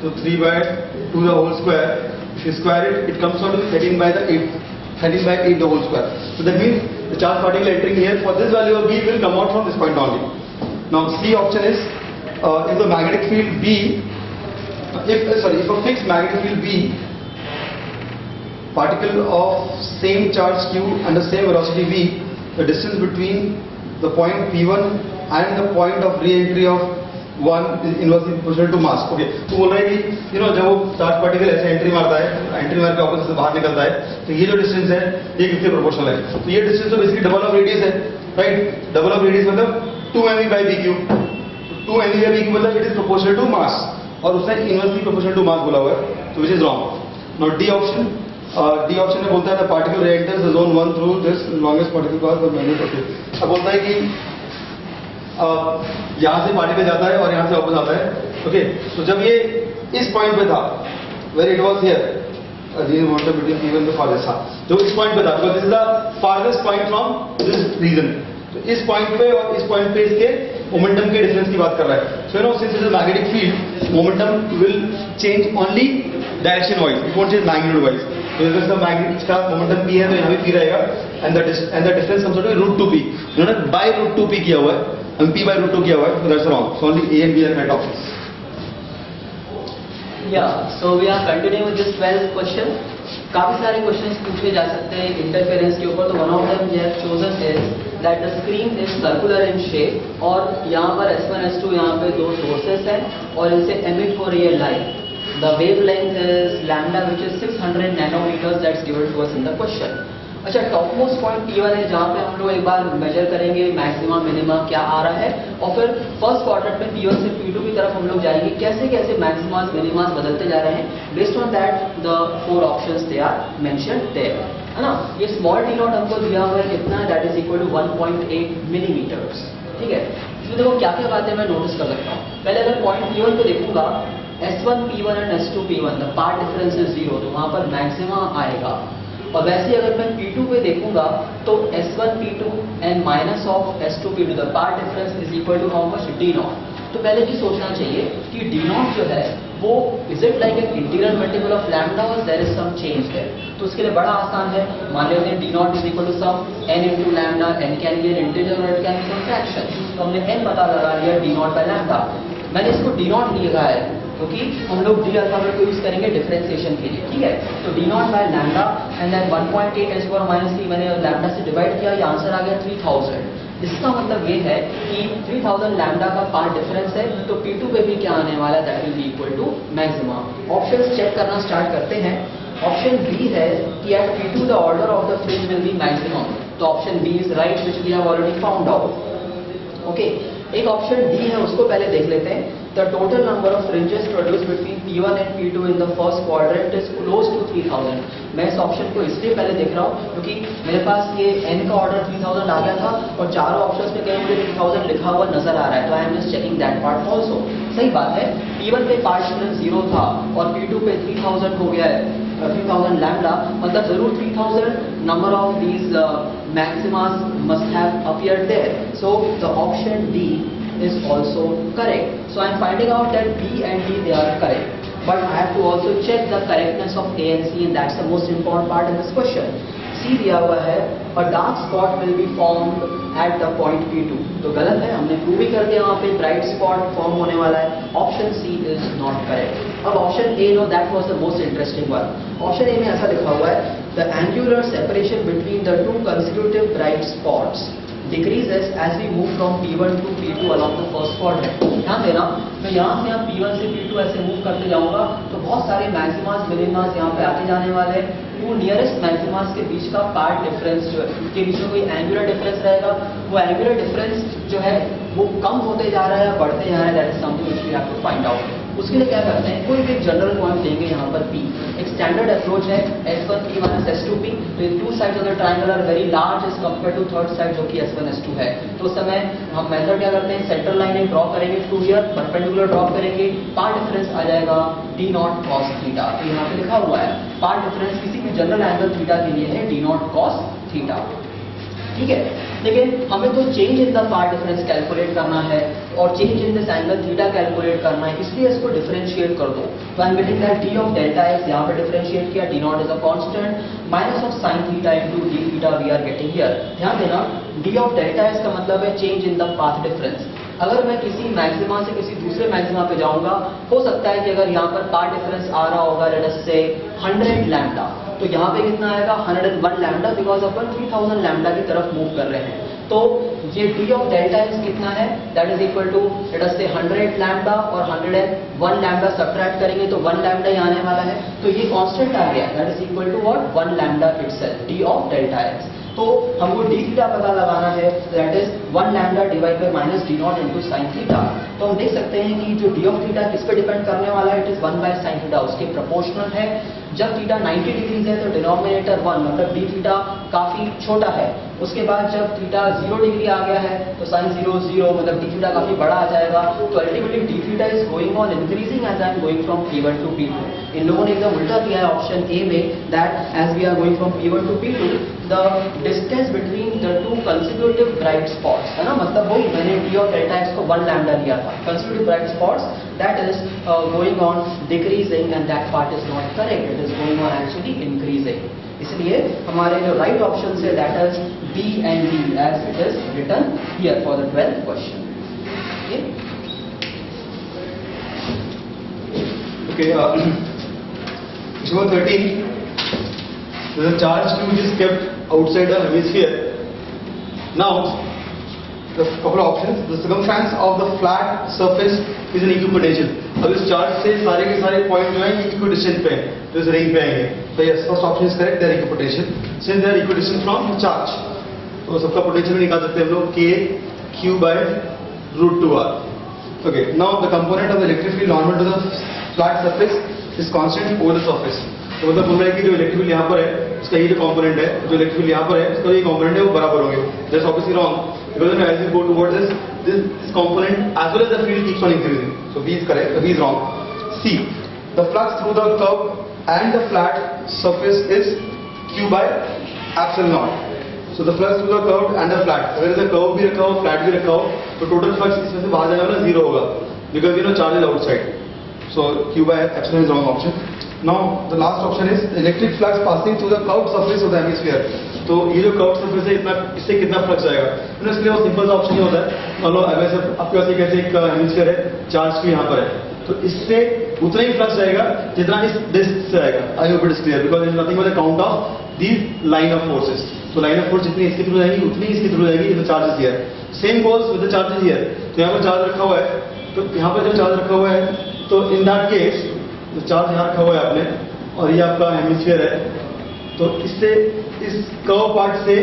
तो 3/2 the whole square. If you square it, it comes out to 13/8 the whole square. So that means the charge particle entering here for this value of b will come out from this point only. Now C option is if the magnetic field b, if a fixed magnetic field b, particle of same charge q and the same velocity v, the distance between the point p1 and the point of re-entry of 1 is inversely proportional to mass. Okay, तो बोल रहा है कि जब वो charge particle ऐसे entry मारता है, एंट्री मार के ऑपोजिट से बाहर निकलता है, तो ये जो डिस्टेंस है ये किसके प्रोपोर्शनल है? तो ये डिस्टेंस तो बेसिकली डबल ऑफ रेडियस है, राइट? डबल ऑफ रेडियस मतलब 2mv/bq. 2mv/bq मतलब it is proportional to mass, और उसने इनवर्सली प्रोपोर्शनल टू मास बोला हुआ है, तो which is wrong. Now D option में बोलता है the particle re-enters the zone 1 through this longest particle path the magnet. Okay, अब बोलता है कि यहाँ से पार्टिकल जाता है और यहाँ से वापस आता है. ओके, तो जब ये इस पॉइंट पे था, where it was here, between p1 the farthest, जो इस पॉइंट पे था, because this is the farthest point from this region. तो इस पॉइंट पे और इस पॉइंट पे इसके मोमेंटम के डिफरेंस की बात कर रहा है. So since it is magnetic field, momentum will change only direction wise, it won't change magnitude wise. तो इसका मैग्नेटिक का मोमेंटम p है, तो यहाँ भी p रहेगा, and the difference comes out to √2p. उन्होंने बाय √2p किया हुआ है, हम p/√2 किया हुआ है, so that's wrong. So only A and B are correct options. Yeah, so we are continuing with this 12th question. काफी सारे क्वेश्चंस पूछे जा सकते हैं इंटरफेरेंस के ऊपर. तो one of them we have chosen is that the screen is circular in shape, और यहाँ पर S1 S2 यहाँ पे दो सोर्सेस हैं और इनसे एमिट हो रही है light. The wavelength is lambda which is 600 nanometres, that's given to us in the question. अच्छा, टॉप मोस्ट पॉइंट P1 है जहाँ पे हम लोग एक बार मेजर करेंगे मैक्सिमम मिनिमम क्या आ रहा है, और फिर फर्स्ट क्वाड्रेंट में P1 से P2 की तरफ हम लोग जाएंगे कैसे कैसे मैक्सिमास मिनिमास बदलते जा रहे हैं। Based on that the 4 options they are mentioned there, है ना। ये स्मॉल डी नॉट हमको दिया हुआ है कितना, that is equal to 1.8 millimetres, ठीक है। इसमें देखो क्या क्या बातें मैं नोटिस कर सकता हूँ। पहले अगर पॉइंट P1 को देखूंगा, S1 P1 and S2 P1 the path difference is 0, तो वहां पर मैक्सिमा आएगा। और वैसे ही अगर मैं P2 पे देखूंगा तो S1 P2 and minus of S2 P2 the path difference is equal to how much, D naught. तो पहले ये सोचना चाहिए कि D नॉट जो है वो is it like an integral multiple of lambda और there is some change there. तो उसके लिए बड़ा आसान है, मान लेते हैं D naught is equal to some n into lambda, n can be an integer और it can be some fraction. तो हमने n पता लगा लिया D नॉट बाय लैम्डा। मैंने इसको D नॉट नहीं लिखा है क्योंकि हम लोग डी अल्फाबेट को यूज करेंगे डिफरेंशिएशन के लिए, ठीक है। तो D naught by lambda and then 1.8 ten to the minus 3 मैंने लैम्डा से डिवाइड किया, ये आंसर आ गया 3000। इसका मतलब ये है कि 3000 लैम्डा का पार्ट डिफरेंस है, तो P2 पे भी क्या आने वाला है, that will be equal to maxima. Options check करना स्टार्ट करते हैं। ऑप्शन बी है कि at P2 the order of the fringe will be maximum, तो option B is right which we have already found out. Okay, एक option D है उसको पहले देख लेते हैं। The total number of fringes produced between P1 and P2 in the first quadrant is close to 3000। मैं इस ऑप्शन को इसलिए पहले देख रहा हूँ क्योंकि मेरे पास ये n का ऑर्डर 3000 आ गया था और चारों ऑप्शंस में कहीं मुझे 3000 लिखा हुआ नजर आ रहा है, तो I am just checking that part also. सही बात है, P1 पे पार्ट डिफरेंस 0 था और P2 पे 3000 हो गया है, 3000 लैम्डा, मतलब जरूर 3000 number of these maximas must have appeared there. So the option D is also correct. So I am finding out that B and D they are correct, but I have to also check the correctness of A and C, and that's the most important part in this question. C दिया हुआ है a dark spot will be formed at the point P2, तो गलत है, हमने prove ही कर दिया वहाँ पे ब्राइट स्पॉट फॉर्म होने वाला है। Option C is not correct। अब option A, know that was the most interesting one. Option A में ऐसा लिखा हुआ है the angular separation between the two consecutive bright spots decreases as we move from P1 to P2 along the first quadrant। ध्यान देना, मैं यहाँ से यहाँ P1 से P2 ऐसे मूव करते जाऊंगा तो बहुत सारे मैक्सिमास मिनिमास यहाँ पे आते जाने वाले हैं। वो नियरेस्ट मैक्सिमास के बीच का पार्ट डिफरेंस जो है, के बीच में कोई एंगुलर डिफरेंस रहेगा, वो एंगुलर डिफरेंस जो है वो कम होते जा रहा है, बढ़ते जा रहा है, that is something which we have to find out. उसके लिए क्या करते हैं, कोई भी एक जनरल पॉइंट लेंगे यहाँ पर P, एक स्टैंडर्ड अप्रोच है S1 P minus S2 P, तो ये two sides of the triangle are very large as compare to third side जो कि S1 S2 है। तो उस समय हम मेथड क्या करते हैं, सेंट्रल लाइन एक ड्रॉ करेंगे टू हियर, परपेंडिकुलर ड्रॉ करेंगे, पार्ट डिफरेंस आ जाएगा D नॉट cos थीटा। तो यहाँ पे लिखा हुआ है पार्ट डिफरेंस किसी भी जनरल एंगल थीटा के लिए है D नॉट cos थीटा, ठीक है। लेकिन हमें तो change in the path difference calculate करना है और change in this angle theta calculate करना है, इसलिए इसको डिफरेंशिएट कर दो। तो I am getting that D of delta X, यहाँ पे डिफरेंशिएट किया, D naught is a constant, minus of sine theta into D theta we are getting here. ध्यान देना, डी ऑफ डेल्टा एक्स का मतलब है change in the path difference. अगर मैं किसी मैक्सिमा से किसी दूसरे मैक्सिमा पे जाऊंगा, हो सकता है कि अगर यहाँ पर पार्ट डिफरेंस आ रहा होगा लेट अस से 100 लैम्डा, तो यहाँ पे कितना आएगा 101 लैम्डा, बिकॉज अपन 3000 लैम्डा की तरफ मूव कर रहे हैं। तो ये डी ऑफ डेल्टा एक्स कितना है, that is equal to let us say 100 lambda और 101 लैम्डा सब्ट्रैक्ट करेंगे तो 1 लैम्डा ही आने वाला है, तो ये कांस्टेंट आ गया, that is equal to what 1 lambda itself, D of delta X. तो हमको डी थीटा पता लगाना है, that is 1 lambda divide by minus D naught into sine theta. तो हम देख सकते हैं कि जो डी ऑफ थीटा किस पे डिपेंड करने वाला है, it is 1 by sine theta, उसके प्रोपोर्शनल है। जब थीटा 90 डिग्रीज है तो डिनोमिनेटर 1, मतलब डी थीटा काफी छोटा है। उसके बाद जब थीटा 0 डिग्री आ गया है तो साइन 0 0, मतलब डी थीटा काफी बड़ा आ जाएगा। तो ultimately D theta is going on increasing as I am going from P1 to P2। इन लोगों ने एकदम उल्टा किया है ऑप्शन ए में, that as we are going from P1 to P2 the distance between the two consecutive bright spots, है ना, मतलब वही मैंने डी ऑफ डेल्टा एक्स को 1 लैम्डा लिया था, consecutive bright spots that is going on decreasing and that part is not correct, it is going on actually increasing। इसलिए हमारे जो राइट ऑप्शन है that is B and D as it is written here for the 12th question। Okay, question 13, the charge q is kept outside the hemisphere. Now the couple of options. The circumference of the flat surface is an equipotential. अब इस chart से सारे के सारे point जो है equidistant पे हैं, तो इस रिंग पे आएंगे. तो yes, first option is correct, they are equipotential since they are equidistant from the charge. तो सबका पोटेंशियल निकाल सकते हैं हम लोग k q by root 2r. Okay, now the component of the electric field normal to the flat surface is constant over the surface. तो मतलब बोल रहा है कि जो इलेक्ट्रिक फील्ड यहाँ पर है उसका ये जो कंपोनेंट है, जो इलेक्ट्रिक फील्ड यहाँ पर है उसका ये कंपोनेंट है वो बराबर होंगे. That's obviously wrong because as you go towards this component as well as the field keeps on increasing. So B is correct, B is wrong. C, the flux through the curve and the flat surface is q by epsilon naught. So the flux through the curve and the flat, अगर इसे curve भी रखा हो flat भी रखा हो तो total flux इसमें से बाहर जाने वाला जीरो होगा because you know charge is outside. So q by epsilon is wrong option. Now the last option is electric flux passing through the curved surface of the hemisphere. तो ये जो curve surface है इतना, इससे कितना flux आएगा? तो इसके लिए वो सिंपल सा ऑप्शन ही होता है. मान लो वैसे आपके पास एक ऐसे एक हेमिस्फीयर है, चार्ज भी यहाँ पर है, तो इससे उतना ही फ्लक्स आएगा जितना इस डिस्क से आएगा. I hope it is clear because it is nothing but the count of these line of forces. तो लाइन ऑफ फोर्स जितनी इसके थ्रू जाएगी उतनी इसके थ्रू जाएगी. The charges here same goes with the charges here. तो यहाँ पर चार्ज रखा हुआ है, तो यहाँ पर जब चार्ज रखा हुआ है तो इन दैट केस चार्ज यहाँ रखा हुआ है आपने और ये आपका हेमिस्फीयर है, तो इससे इस कर्व पार्ट से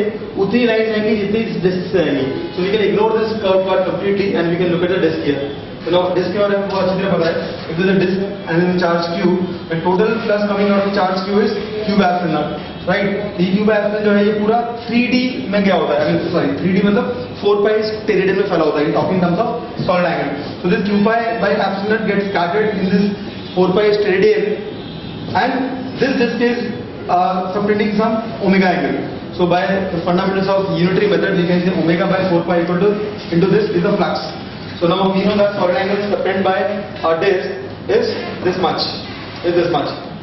उतनी लाइट आएंगी जितनी इस डिस्क से आएंगी. So we can ignore this curve part completely and we can look at the disc here. तो डिस्क के बारे में बहुत अच्छी तरह पता है. If this is a disc and in charge q, the total flux coming out of charge q is q by epsilon naught, right. d q by epsilon जो है ये पूरा 3D में गया होता है. आई मीन सॉरी 3D मतलब 4 pi टेरिडियन में फैला होता है. Talking in terms of solid angle. So this q by epsilon naught gets scattered in this 4 pi टेरिडियन and this disk is subtending some omega angle. So by the fundamentals of unitary method we can say omega by 4 pi equal to into this is the flux. So now we know that solid angle subtended by a disk is this much,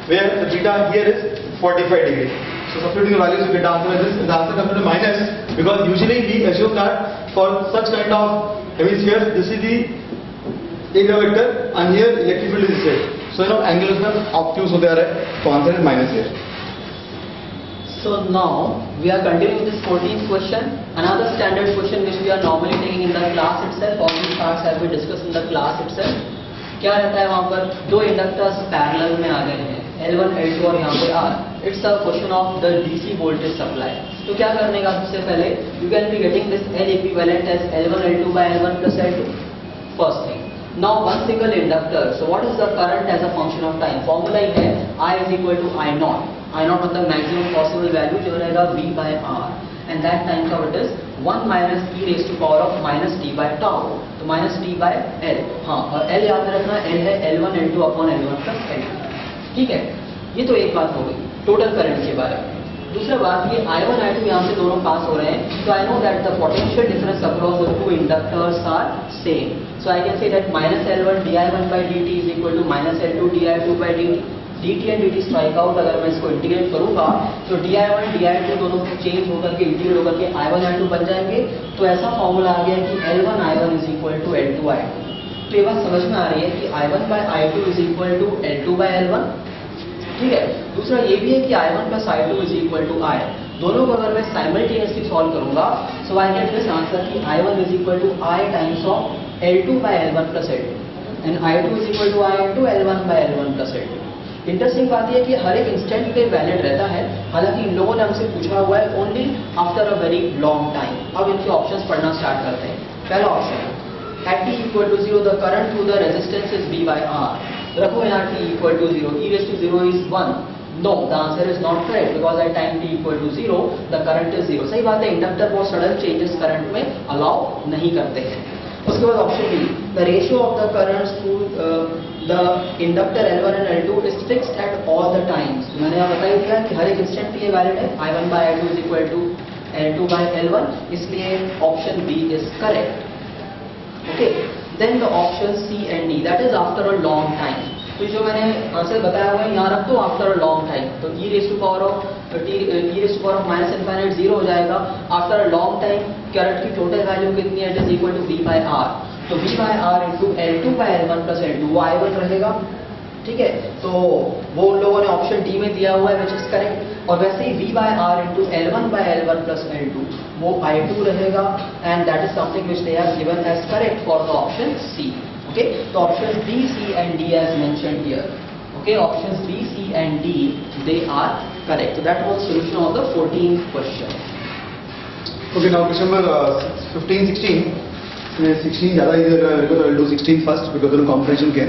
where the beta here is 45 degree. So substituting the values you get the answer as this. The answer comes to minus because usually we assume that for such kind of hemispheres this is the area vector and here electric field is this. So you know angle उसमें obtuse होते आ रहा है, तो answer is minus here. So now we are continuing this 14th question. Another standard question which we are normally taking in the class itself. All these parts have been discussed in the class itself. क्या रहता है वहाँ पर? दो inductors parallel में आ गए हैं, L1 L2 और यहाँ पे R. It's a question of the DC voltage supply. तो क्या करने का सबसे पहले? You can be getting this L equivalent as L1 L2 by L1 plus L2. First thing. Now one single inductor. So what is the current as a function of time? Formula ही है I is equal to I naught. I naught मतलब maximum possible value जो रहेगा V by R. And that time का what is 1 minus e raised to power of minus t by tau. तो minus t by L. हाँ, और L याद रखना, L है L1 L2 upon L1 plus L2. ठीक है, ये तो एक बात हो गई टोटल करंट के बारे में. दूसरा बात, ये I1 I2 यहाँ से दोनों पास हो रहे हैं, तो I know that the potential difference across the two inductors are same. So I can say that minus L1 di1 by dt is equal to minus L2 di2 by dt. dt and dt strike out अगर मैं इसको integrate करूंगा तो di1 di2 दोनों change होकर के integrate होकर के I1 I2 बन जाएंगे. तो ऐसा फॉर्मूला आ गया कि L1 I1 is equal to L2 I2. तो ये बात समझ में आ रही है कि I1 by I2 is equal to L2 by L1. ठीक है. दूसरा ये भी है कि I1 plus I2 is equal to I. दोनों को अगर मैं साइमल्टेनियसली सॉल्व करूंगा सो आई गेट दिस आंसर कि I1 is equal to I times of L2 by L1 plus L2 and I2 is equal to I into L1 by L1 plus L2. Interesting बात यह है कि हर एक इंस्टेंट पे valid रहता है. हालांकि इन लोगों ने हमसे पूछा हुआ है only after a very long time. अब इनके ऑप्शंस पढ़ना स्टार्ट करते हैं. पहला option at t equal to 0 the current through the resistance is V by R. रखो यहाँ t equal to 0, e raised to 0 is 1. No, the answer is not correct because at time t equal to 0 the current is 0. सही बात है, inductor बहुत sudden changes current में allow नहीं करते हैं. उसके बाद option B, the ratio of the currents through the inductor L1 and L2 is fixed at all the times. मैंने यहाँ बता ही दिया कि हर एक इंस्टेंट पे ये वैलिड है. I1 by I2 is equal to L2 by L1, इसलिए option B is correct. Okay, then the option C and D, that is after a long time. तो जो मैंने आंसर बताया हुआ है यहाँ रख दो आफ्टर अ लॉन्ग टाइम. तो e raised to power of minus infinite 0 हो जाएगा. After a long time current की टोटल वैल्यू कितनी है? It is equal to V by R. तो V by R into L2 by L1 plus L2 वो I1 रहेगा. ठीक है, तो वो उन लोगों ने ऑप्शन डी में दिया हुआ है विच इज करेक्ट. और वैसे ही V by R into L1 by L1 plus L2 वो I2 रहेगा, and that is something which they have given as correct for the option C. Okay, so options B, C and D as mentioned here. Okay, options B, C and D, they are correct. So that was solution of the 14th question. Okay, now question number 15, 16. 16 ज़्यादा easy लग रहा है मेरे को, तो I'll do 16 first because of comprehension के.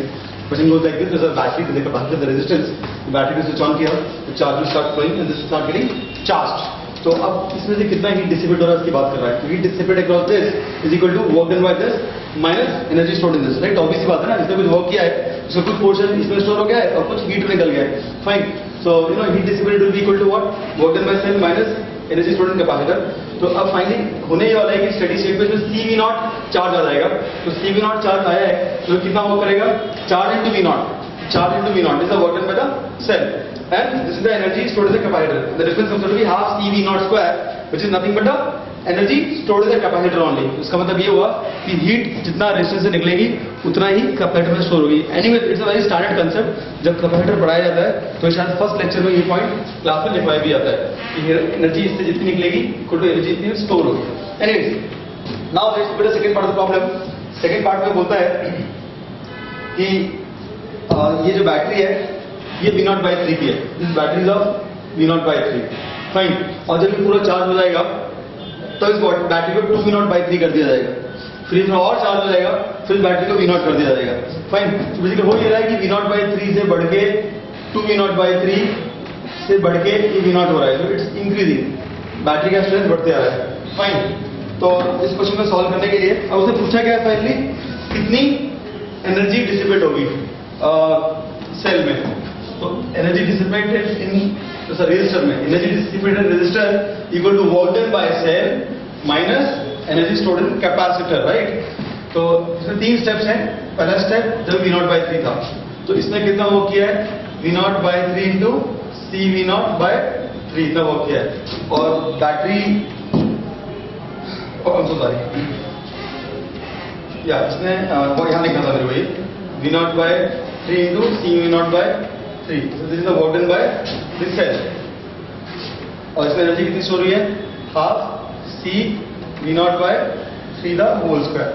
Question goes like this: there's a battery, there's a capacitor, the resistance. The battery को switch on किया, the charge will start flowing and this will start getting charged. तो अब इसमें से कितना heat dissipate हो रहा है इसकी बात कर रहा है. Heat dissipate across this is equal to work done by this minus energy stored in this. Right? Obvious बात है ना, इसने कुछ work किया है, उसका कुछ portion इसमें store हो गया है और कुछ heat निकल गया है. Fine. So heat dissipated will be equal to what? Work done by cell minus energy stored in capacitor. तो अब फाइनली होने ही वाला है कि स्टेडी स्टेट पे जो CV0 चार्ज आ जाएगा. तो CV0 चार्ज आया है तो कितना वर्क करेगा? Charge into V0. Charge into V0 is the work done by the cell and this is the energy stored in the capacitor. The difference comes out to be half CV0 square which is nothing but the energy stored in the capacitor only. इसका मतलब ये हुआ कि heat जितना resistance से निकलेगी उतना ही capacitor में स्टोर होगी. Anyway it's a very standard concept. जब कैपेसिटर पढ़ाया जाता है तो शायद फर्स्ट लेक्चर में ये पॉइंट क्लास में लिखवाया भी जाता है कि एनर्जी इससे जितनी निकलेगी इक्वल टू एनर्जी इतनी स्टोर होगी. Anyways now let's look at the second part of the problem. Second part में बोलता है कि ये जो बैटरी है ये V0/3 की है. This battery is of V0/3. Fine. और जब ये पूरा चार्ज हो जाएगा तो इस बैटरी को 2V0/3 कर दिया जाएगा. फिर इसमें और चार्ज हो जाएगा, फिर बैटरी को V0 कर दिया जाएगा. फाइन. तो बेसिकली हो ये रहा है कि V0/3 से बढ़ के 2V0/3 से बढ़ के ये V0 हो रहा है. तो इट्स इंक्रीजिंग. बैटरी का स्ट्रेंथ बढ़ते आ रहा है. फाइन. तो इस क्वेश्चन को सॉल्व करने के लिए अब उसने पूछा क्या है फाइनली, कितनी एनर्जी डिसिपेट होगी सेल में. तो एनर्जी डिसिपेटेड इन रेजिस्टर में, energy dissipated resistor equal to work done by cell minus energy stored in capacitor. Right. तो इसमें 3 स्टेप्स हैं. पहला स्टेप जब V0/3 था तो इसने कितना वर्क किया है? V0/3 इंटू CV0/3 इतना वर्क किया है. और बैटरी सॉरी या इसने वो यहाँ लिखा था मेरे को ये V0/3 into CV0/3. So this is the work done by this cell. और इसमें एनर्जी कितनी स्टोर हुई है? Half CV0/3 the whole square.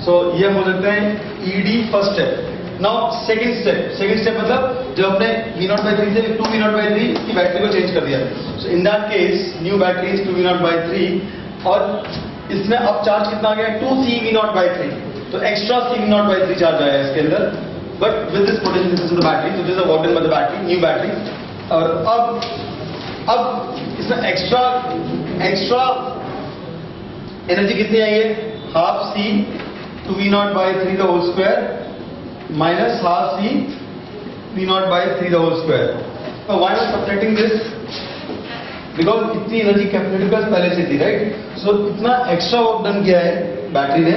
So ये हो सकते हैं ED first step. Now second step मतलब जब अपने V0/3 से 2V0/3 की बैटरी को चेंज कर दिया. So in that case new battery is 2V0/3 और इसमें अब चार्ज कितना आ गया? 2CV0/3. तो एक्स्ट्रा CV0/3 चार्ज आया है इसके अंदर. But with this potential difference of the battery, so this is a work done by the battery, new battery. और अब इसमें एक्स्ट्रा एनर्जी कितनी आई है? Half C 2V0/3 the whole square minus half C V0/3 the whole square. Now why am I subtracting this? Because इतनी energy capacitor के पहले से थी. राइट. सो इतना एक्स्ट्रा वर्क डन किया है बैटरी ने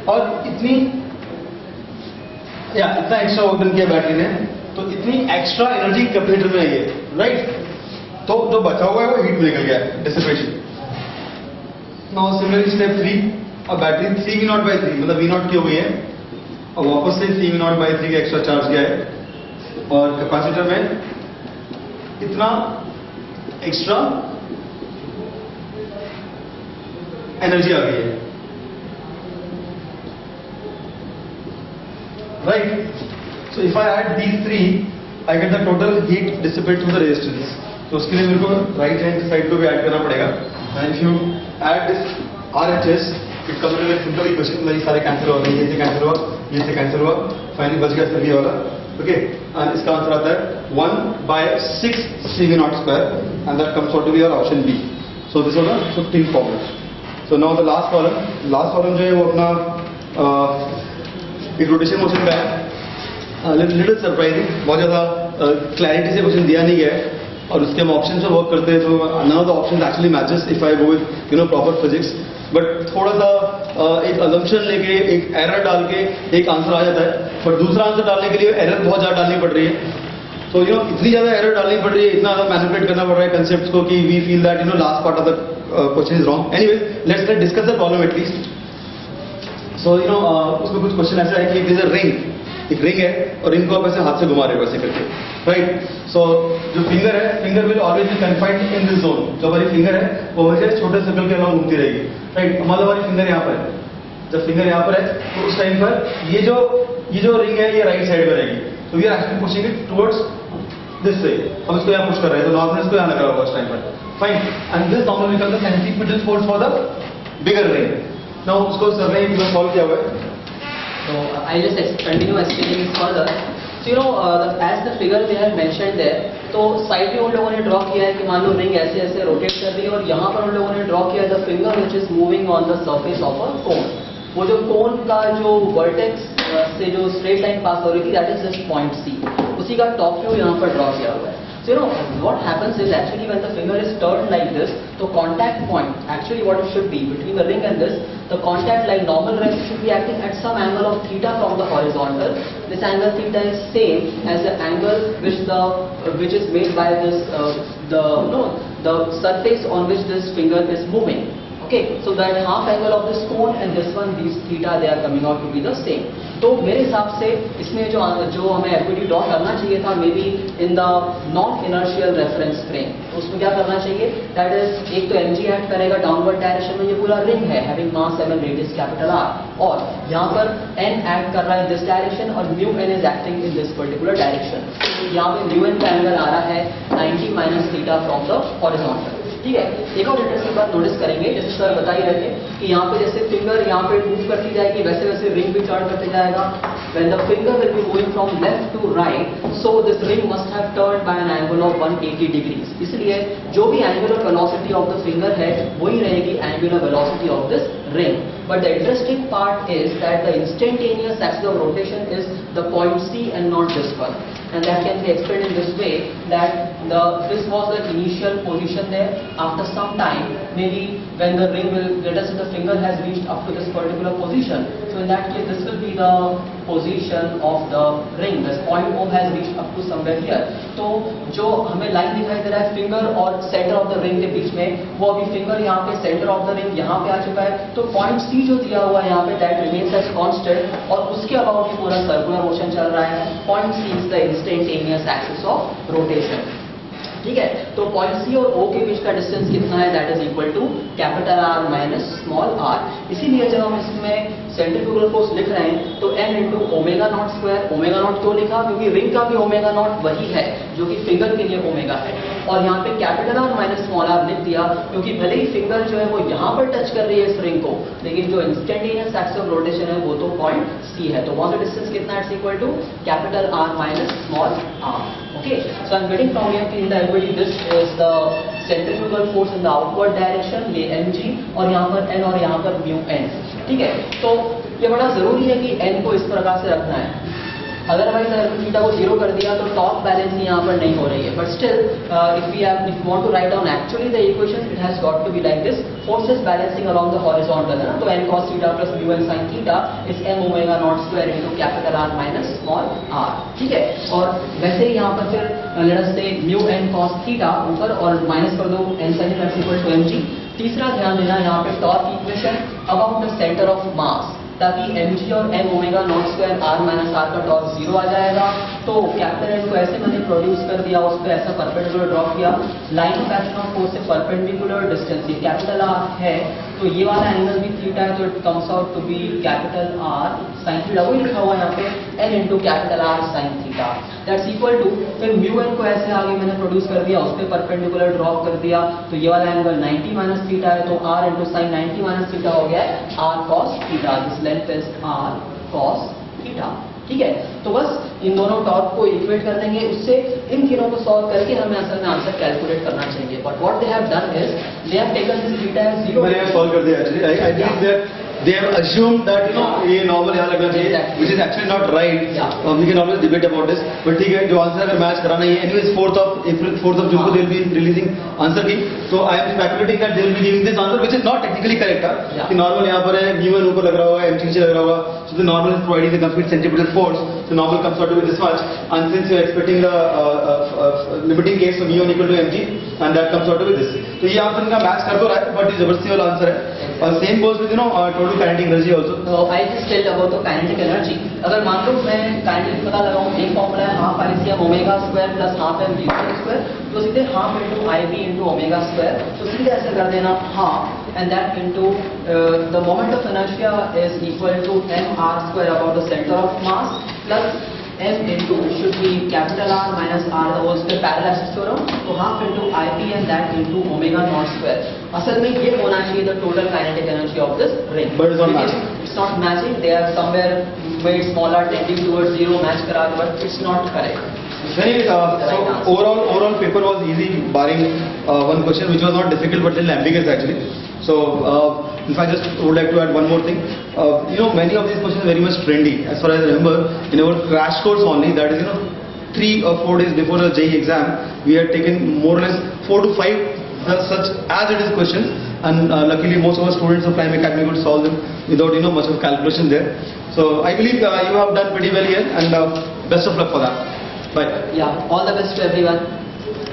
और इतना एक्स्ट्रा वर्क डन किया बैटरी ने, तो इतनी एक्स्ट्रा एनर्जी कैपेसिटर में आई है. राइट. तो जो बचा हुआ है वो हीट में निकल गया है, डिसिपेशन. Now similarly step 3. अब बैटरी CV0/3 मतलब V0 की हो गई है और वापस से CV0/3 का एक्स्ट्रा चार्ज गया है और कैपेसिटर में इतना एक्स्ट्रा एनर्जी आ गई है. Right. So if I add these three, I get the total heat dissipate through the resistance. तो उसके लिए मेरे को राइट हैंड साइड को भी ऐड करना पड़ेगा. And if you add this RHS, it comes to a simple equation. मतलब ये सारे कैंसिल हो गए, ये से कैंसिल हुआ, ये से कैंसिल हुआ, फाइनली बच गया सिर्फ ये वाला. Okay. And इसका आंसर आता है 1/6 CV0 square, and that comes out to be your option B. So this was the 15th problem. So now the last column. Last column जो है वो अपना एक रोटेशन मोशन का है. लिटिल सरप्राइजिंग, बहुत ज़्यादा क्लैरिटी से क्वेश्चन दिया नहीं गया है और उसके हम ऑप्शन से वर्क करते हैं तो none of the option actually matches if I go with proper physics. But थोड़ा सा एक अजम्पशन लेके एक एरर डाल के एक आंसर आ जाता है, बट दूसरा आंसर डालने के लिए एरर बहुत ज़्यादा डालनी पड़ रही है. तो इतनी ज़्यादा एरर डालनी पड़ रही है, इतना ज़्यादा मैनिपुलेट करना पड़ रहा है कंसेप्ट को कि we feel that last part of the question is wrong. Anyways let's discuss the problem at least. So उसमें कुछ क्वेश्चन ऐसा है कि इट इज अ रिंग एक रिंग है और रिंग को आप ऐसे हाथ से घुमा रहे हो ऐसे करके, राइट? सो जो फिंगर है, finger will always be confined in this zone. जो हमारी फिंगर है वो हमेशा छोटे सर्कल के अराउंड घूमती रहेगी, राइट? मान लो हमारी फिंगर यहाँ पर है, जब फिंगर यहाँ पर है तो उस टाइम पर ये जो रिंग है ये राइट साइड में रहेगी, तो we are actually pushing it towards this way. हम इसको यहाँ पुश कर रहे हैं तो नॉर्मल इसको यहाँ लगा होगा उस टाइम पर, fine. And this normal become the centrifugal force for the bigger ring. Now उसको सर ने जो सॉल्व किया हुआ है, So I'll just continue explaining it further. So you know, as the figure they have mentioned there, तो side में उन लोगों ने ड्रॉ किया है कि मान लो रिंग ऐसे ऐसे रोटेट कर रही है और यहाँ पर उन लोगों ने ड्रॉ किया है the finger which is moving on the surface of a cone. वो जो कोन का जो वर्टेक्स से जो स्ट्रेट लाइन पास हो रही थी that is just point C, उसी का टॉप व्यू यहाँ पर ड्रॉ किया हुआ है। So you know what happens is actually when the finger is turned like this, the contact point actually what it should be between the ring and this, the contact like normal ring should be acting at some angle of theta from the horizontal. This angle theta is same as the angle which is made by this the surface on which this finger is moving. Okay, so that half angle of this cone and this one, these theta, they are coming out to be the same. तो मेरे हिसाब से इसमें जो हमें activity draw करना चाहिए था may be in the non inertial reference frame, तो उसमें क्या करना चाहिए, दैट इज एक तो mg एक्ट करेगा डाउनवर्ड डायरेक्शन में, ये पूरा रिंग है having mass 7 radius capital R, और यहाँ पर n एक्ट कर रहा है दिस डायरेक्शन और mu n is acting in this particular direction. यहाँ पे म्यू n का एंगल आ रहा है 90 minus theta from the horizontal. ठीक है, एक और इंटरेस्टिंग बात नोटिस करेंगे, जैसे सर बता ही रहे थे कि यहाँ पे जैसे फिंगर यहाँ पे मूव करती जाएगी वैसे वैसे रिंग भी टर्न करते जाएगा। When the finger will be moving from left to right, so this ring must have turned by an angle of 180 degrees. इसलिए जो भी angular velocity of the finger है वही रहेगी angular velocity of this ring. But the interesting part is that the instantaneous axis of rotation is the point C and not this one. And that can be explained in this way that this was the initial position there. After some time, maybe when the ring will, let us say the finger has reached up to this particular position. So in that case, this will be the position of the ring. This point O has reached up to somewhere here. तो जो हमें line दिखाई दे रहा है finger और centre of the ring के बीच में, वो अभी फिंगर यहाँ पे सेंटर ऑफ द रिंग यहाँ पे आ चुका है, तो पॉइंट सी जो दिया हुआ है यहाँ पे दैट रिमेन्स एज कांस्टेंट और उसके अबाउट ही पूरा सर्कुलर मोशन चल रहा है। Point C is the instantaneous axis of rotation. ठीक है, तो पॉइंट सी और O के बीच का डिस्टेंस कितना है, that is equal to capital R minus small r। इसीलिए जब हम इसमें सेंट्रीफ्यूगल फोर्स लिख रहे हैं तो n into omega naught square, omega naught क्यों लिखा, क्योंकि रिंग का भी ओमेगा नॉट वही है जो कि फिंगर के लिए ओमेगा है, और यहाँ पे capital R minus small r लिख दिया क्योंकि भले ही फिंगर जो है वो यहाँ पर टच कर रही है इस रिंग को, लेकिन जो इंस्टेंटेनियस एक्सिस ऑफ रोटेशन है वो तो पॉइंट C है, तो वहाँ का डिस्टेंस कितना है, equal to capital R minus small r। Okay, so I'm getting from here in the everybody this is the centrifugal force in the outward direction, ये mg और यहाँ पर n और यहाँ पर mu n। ठीक है, तो ये बड़ा जरूरी है कि n को इस प्रकार से रखना है, अदरवाइज अगर थीटा को जीरो कर दिया तो टॉर्क बैलेंस यहाँ पर नहीं हो रही है। But still if you want to write down actually the equation it has got to be like this, forces balancing along the horizontal है ना, तो n cos theta plus mu n sin theta is m omega naught square into capital R minus small r। ठीक है, और वैसे ही यहाँ पर फिर लेट अस से mu n cos थीटा ऊपर और माइनस कर दो n sin theta equal to mg। तीसरा ध्यान देना यहाँ पे torque equation about the centre of mass, ताकि mg और m omega naught square r minus r का टॉर्क जीरो आ जाएगा। तो कैपिटल N को ऐसे मैंने प्रोड्यूस कर दिया, उस पर ऐसा परपेंडिकुलर ड्रॉ किया, line of action of force से परपेंडिकुलर डिस्टेंस ये कैपिटल R है, तो ये वाला एंगल भी थीटा है, तो it comes out to be capital R sine theta, वही लिखा हुआ है यहाँ पे n into capital R sine theta that's equal to, फिर म्यू n को ऐसे आगे मैंने प्रोड्यूस कर दिया, उस पर परपेंडिकुलर ड्रॉ कर दिया, तो ये वाला एंगल 90 माइनस थीटा है, तो R into sine 90 minus theta हो गया है R cos theta, this length is R cos theta. ठीक है, तो बस इन दोनों टॉर्क को इक्वेट कर देंगे, उससे इन तीनों को सॉल्व करके हमें असल में आंसर कैलकुलेट करना चाहिए। But what they have done is they have taken this theta as 0। मैंने सॉल्व कर दिया actually, I think that they have assumed that ये नॉर्मल यहाँ लगना चाहिए, which is actually not right. We can always debate about this, but ठीक है, जो आंसर अगर मैच कराना है, anyways 4th of June को they will be releasing answer की, so I am speculating that they will be giving this answer which is not technically correct, कि normal यहाँ पर है, mu1 ऊपर लग रहा होगा, mg नीचे लग रहा होगा, so the normal is providing the complete centripetal force, so normal comes out to be this much, and since you are expecting the limiting case of mu1 equal to mg, and that comes out to be this, तो ये आप इनका match कर तो रहा है, but ये जबरदस्ती वाला आंसर है। और same goes with total to kinetic energy also. I just tell about the kinetic energy. अगर मान लो मैं kinetic पता लगाऊं, एक फॉर्मूला है half ICM omega square plus half m v square, तो सीधे half into IB into omega square, तो सीधे ऐसे कर देना half and that into the moment of inertia is equal to mr square about the centre of mass plus m into should be capital R minus R the whole square parallel theorem, तो half into IP and that into omega naught square. असल में ये होना चाहिए the total kinetic energy of this ring. But it's not matching. It's not matching. They are somewhere made smaller, tending towards zero match करा, but it's not correct. Anyway, so overall paper was easy, barring one question which was not difficult but little ambiguous actually. So if I just would like to add one more thing, many of these questions are very much trendy. As far as I remember, in our crash course only, that is 3 or 4 days before the JEE exam, we had taken more or less 4 to 5 such as it is questions, and luckily most of our students of Prime Academy could solve them without much of calculation there. So I believe you have done pretty well here, and best of luck for that. Bye. Yeah, all the best to everyone.